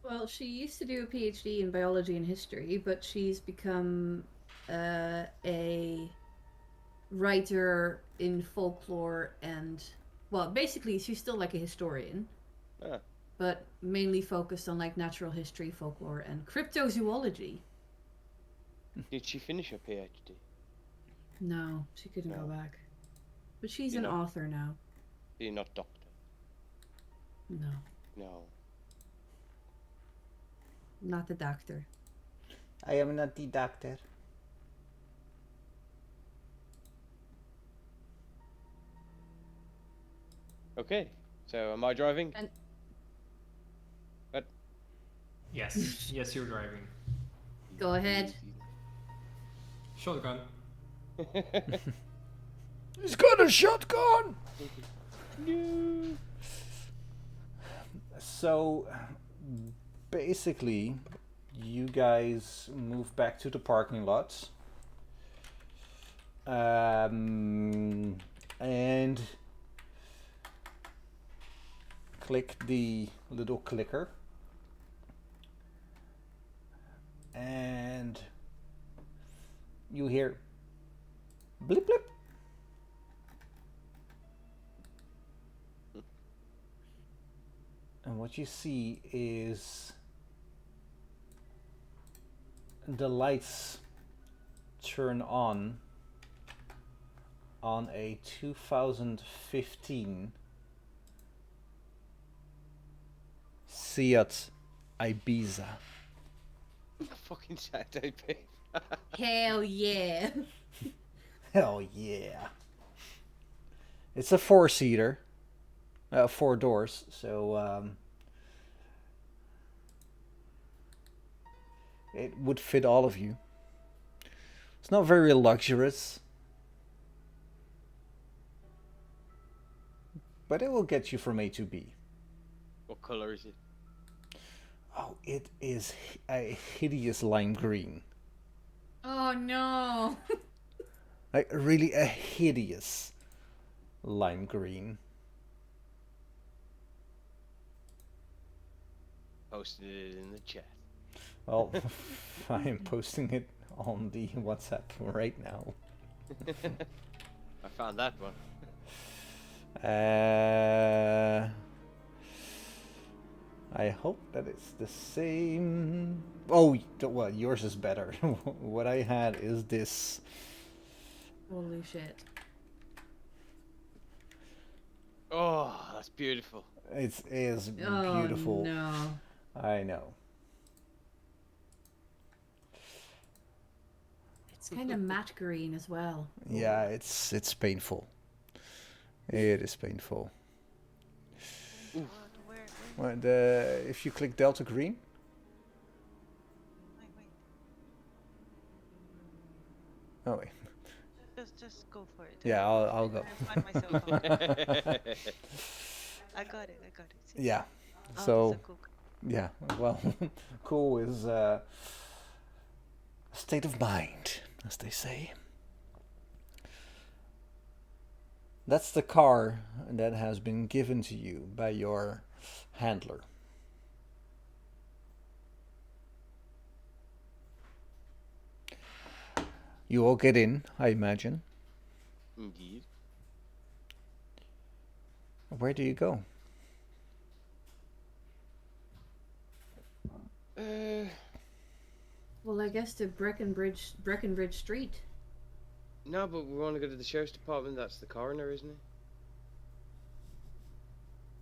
Well, she used to do a PhD in biology and history, but she's become a writer in folklore and, well, basically she's still like a historian, Ah, but mainly focused on like natural history, folklore, and cryptozoology. did she finish her PhD? No, she couldn't go No. back. But she's You're an not- author now. You're not doctor. No, No. not the doctor. I am not the doctor. Okay. So am I driving? And Yes, yes, you're driving. go ahead. Shotgun. He's got a shotgun! No. So, basically, you guys move back to the parking lot. And click the little clicker. And you hear blip blip. And what you see is the lights turn on a 2015 Seat Ibiza. Fucking Saturday, babe. Hell yeah. Hell yeah. It's a four-seater. 4 doors, so it would fit all of you. It's not very luxurious, but it will get you from A to B. What colour is it? Oh, it is a hideous lime green. Oh no. Like, really a hideous lime green. Posted it in the chat. Well, I am posting it on the WhatsApp right now. I found that one. I hope that it's the same. Oh, well, yours is better. What I had is this. Holy shit. Oh, that's beautiful. It is Oh beautiful. no. I know. It's kind of matte green as well. Yeah, it's painful. It is painful. Where? Well, if you click Delta Green. Wait. Oh wait. Just go for it. Yeah, I'll go. I find myself out. I got it. See? Yeah. Oh, So it's a cook. yeah. Well, cool is state of mind, as they say. That's the car that has been given to you by your handler. You all get in, I imagine. Indeed. Where do you go? Well, I guess to Breckenbridge Street. No, but we want to go to the sheriff's department. That's the coroner, isn't it?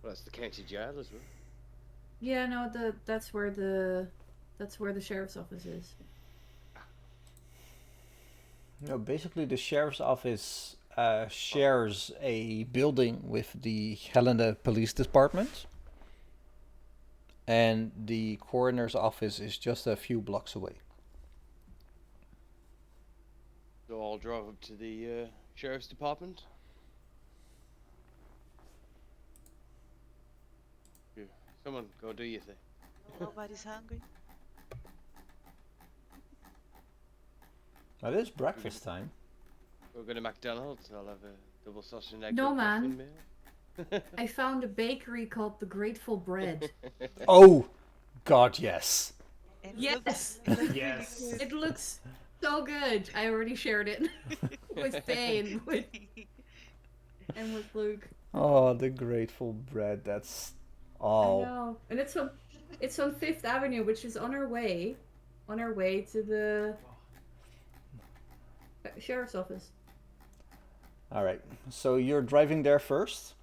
Well, that's the county jail as well. Yeah, no, that's where the sheriff's office is. No, basically the sheriff's office shares a building with the Helena Police Department. And the coroner's office is just a few blocks away. So I'll drive up to the sheriff's department. Here, someone go do your thing. Nobody's hungry. Well, it is breakfast time. We'll go to McDonald's. I'll have a double sausage and egg. No, McMuffin man. meal. I found a bakery called the Grateful Bread. Oh, God, yes. It Yes! looks really Yes. good. It looks so good. I already shared it with Faye and with Luke. Oh, the Grateful Bread. That's I all. know. And it's on Fifth Avenue, which is on our way to the sheriff's office. All right. So you're driving there first.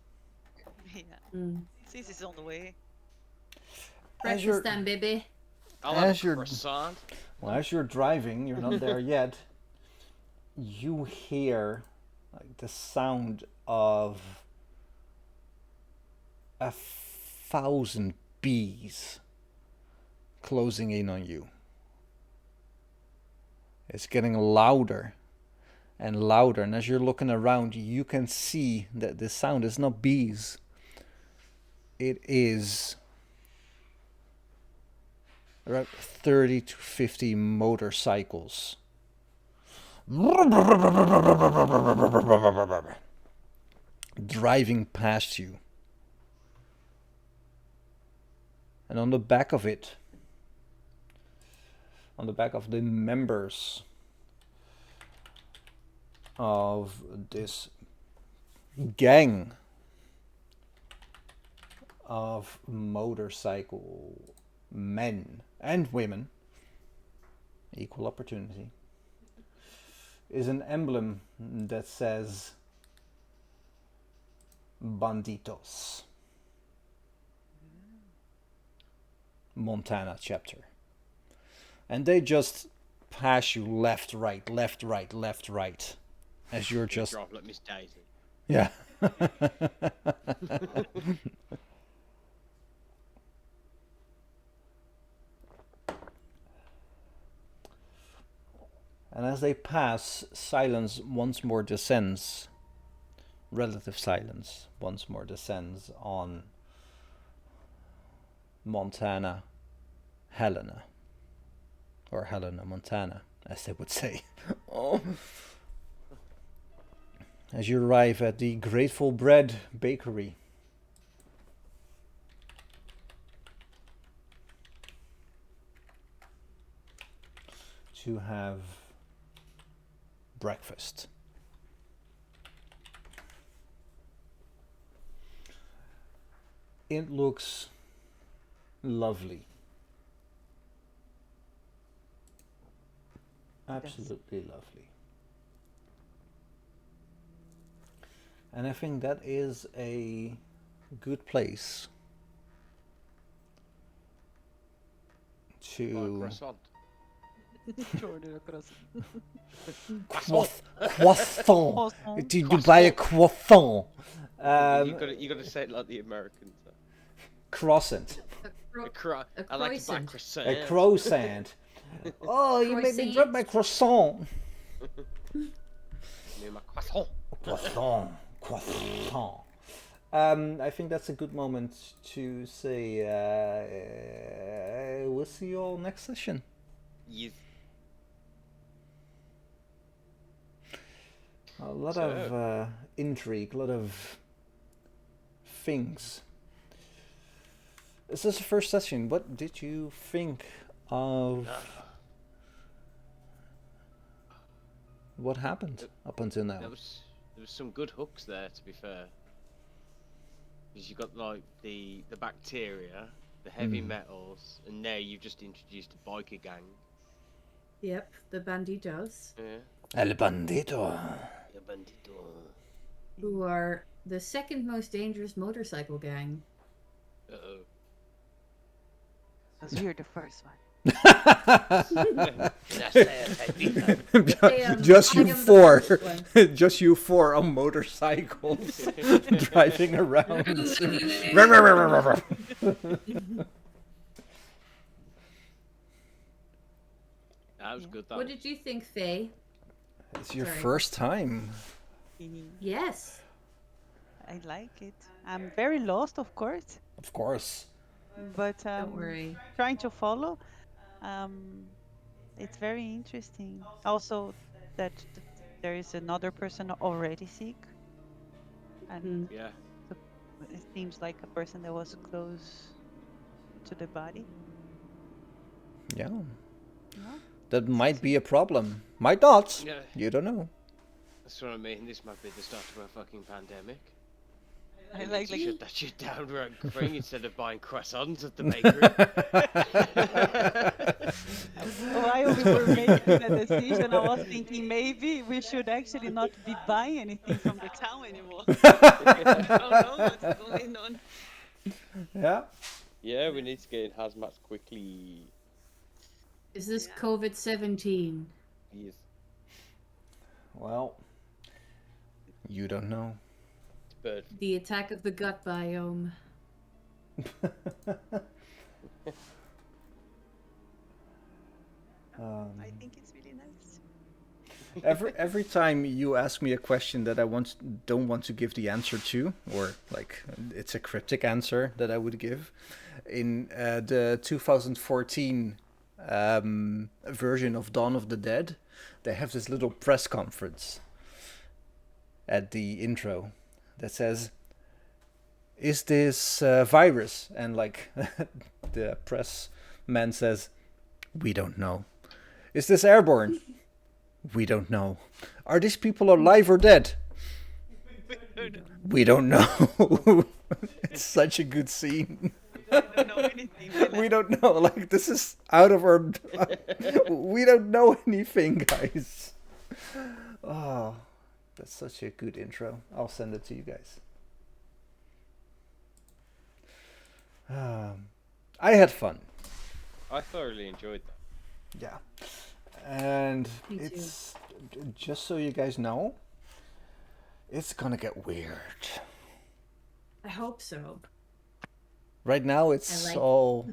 Yeah. Mm. Since it's on the way. As you're Breakfast time, baby. I'll have As a you're- croissant. well, as you're driving, you're not there yet. You hear like the sound of 1,000 bees closing in on you. It's getting louder and louder, and as you're looking around, you can see that the sound is not bees. It is around 30 to 50 motorcycles driving past you. And on the back of it, on the back of the members of this gang of motorcycle men and women, equal opportunity, is an emblem that says Banditos. Montana chapter. And they just pass you left, right, left, right, left, right. As you're just. Drive like Miss Daisy. Yeah. And as they pass, silence once more descends. Relative silence once more descends on Montana, Helena. Or Helena, Montana, as they would say. Oh. As you arrive at the Grateful Bread Bakery. To have breakfast. It looks lovely. Absolutely lovely. And I think that is a good place to Croissant. croissant. Did you buy a croissant? You gotta say it like the Americans. Croissant. I like to buy croissant. croissant. A croissant. Oh, you made me drop my croissant. Near my croissant. Croissant. Croissant. I think that's a good moment to say we'll see you all next session. Yes. A lot of intrigue, a lot of things. This is the first session. What did you think of what happened up until now? There was some good hooks there, to be fair. Because you got like the bacteria, the heavy metals, and now you've just introduced a biker gang. Yep, the Banditos, Yeah. El Bandito. The bandito. who are the second most dangerous motorcycle gang. Uh-oh. Because you're the first one. Just I you am the four. first one. Just you four on motorcycles driving around. That was good. What did you think, Faye? It's your Sorry. first time. Yes. I like it. I'm very lost, of course, Of course. but Don't worry. trying to follow. It's very interesting. Also, that there is another person already sick, and Yeah. it seems like a person that was close to the body. Yeah. Yeah. That might be a problem. Might not. Yeah. You don't know. That's what I mean. This might be the start of a fucking pandemic. I They need like to like shut that shit down right quick instead of buying croissants at the bakery. while we were making the decision, I was thinking maybe we should actually not be buying anything from the town anymore. I don't know what's going on. Yeah. Yeah, we need to get in hazmats quickly. Is this Yeah. COVID-17? Yes. Well, you don't know. It's bird. The attack of the gut biome? I think it's really nice. every time you ask me a question that I don't want to give the answer to, or like it's a cryptic answer that I would give, in the 2014 version of Dawn of the Dead, they have this little press conference at the intro that says, "Is this virus?" And like the press man says, "We don't know." "Is this airborne?" "We don't know." "Are these people alive or dead?" "We don't know." It's such a good scene. I don't know anything. We don't know. Like, this is out of our... We don't know anything, guys. Oh, that's such a good intro. I'll send it to you guys. I had fun. I thoroughly enjoyed that. Yeah. And Me too. it's... Just so you guys know, it's gonna get weird. I hope so. Right now it's I like- all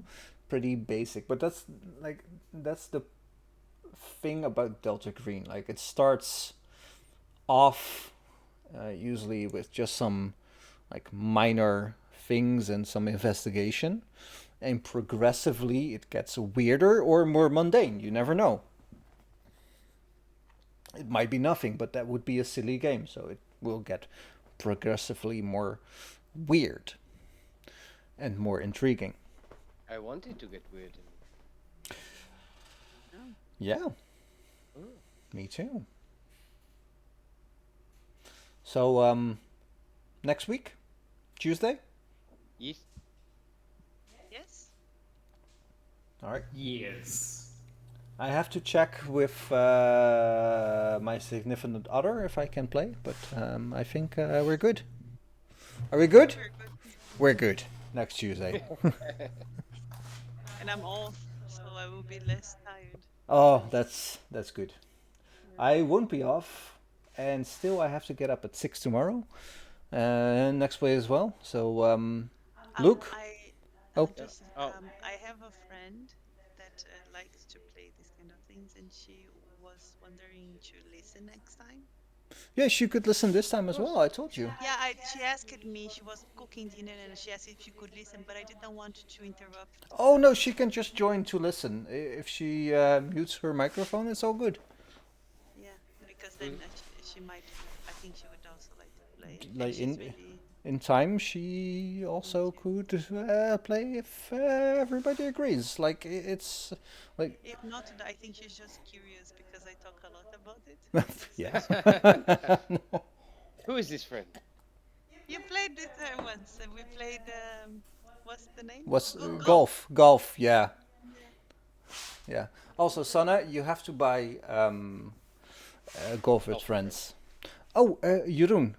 pretty basic, but that's the thing about Delta Green. Like, it starts off usually with just some like minor things and some investigation, and progressively it gets weirder or more mundane. You never know. It might be nothing, but that would be a silly game, so it will get progressively more weird and more intriguing. I wanted to get weird. Yeah. Oh. Me too. So, next week, Tuesday? Yes. Yes. All right. Yes. I have to check with my significant other if I can play, but I think we're good. Are we good? We're good. We're good. Next Tuesday. And I'm off, so I will be less tired. Oh, that's good. I won't be off, and still I have to get up at 6 tomorrow. Next way as well. So, Luke? Oh. I have a friend that likes to play these kind of things, and she was wondering to listen next time. Yeah, she could listen this time as well. I told you. Yeah, she asked me. She was cooking dinner, and she asked if she could listen, but I didn't want to interrupt. Oh no, she can just join to listen. If she mutes her microphone, it's all good. Yeah, because then she might. I think she would also like to play. And Like she's in really, in time, she also could play if everybody agrees. Like it's like if not, I think she's just curious because I talk a lot about it. yeah. Who is this friend? You played with her once, and we played. What's the name? What's Golf. golf? Yeah, yeah. Also, Sana, you have to buy Golf with Golf Friends. Oh, Jeroen,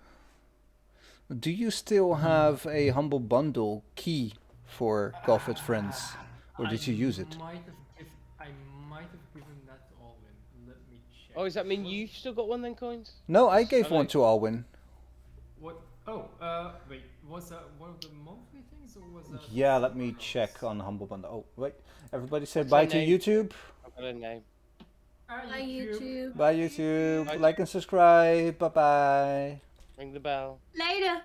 do you still have a Humble Bundle key for Golf with Friends, or did you use it? I might have given that to Alwyn. Let me check. Oh, does that mean you've still got one then, Coins? No, I gave I one like- to Alwyn. What? Oh, wait. Was that one of the monthly things, or was that? Yeah, let me check on Humble Bundle. Oh, wait. Everybody say What's bye her to name? YouTube. I've got a name. Bye, YouTube. Bye, YouTube. Bye. Like and subscribe. Bye bye. Ring the bell. Later.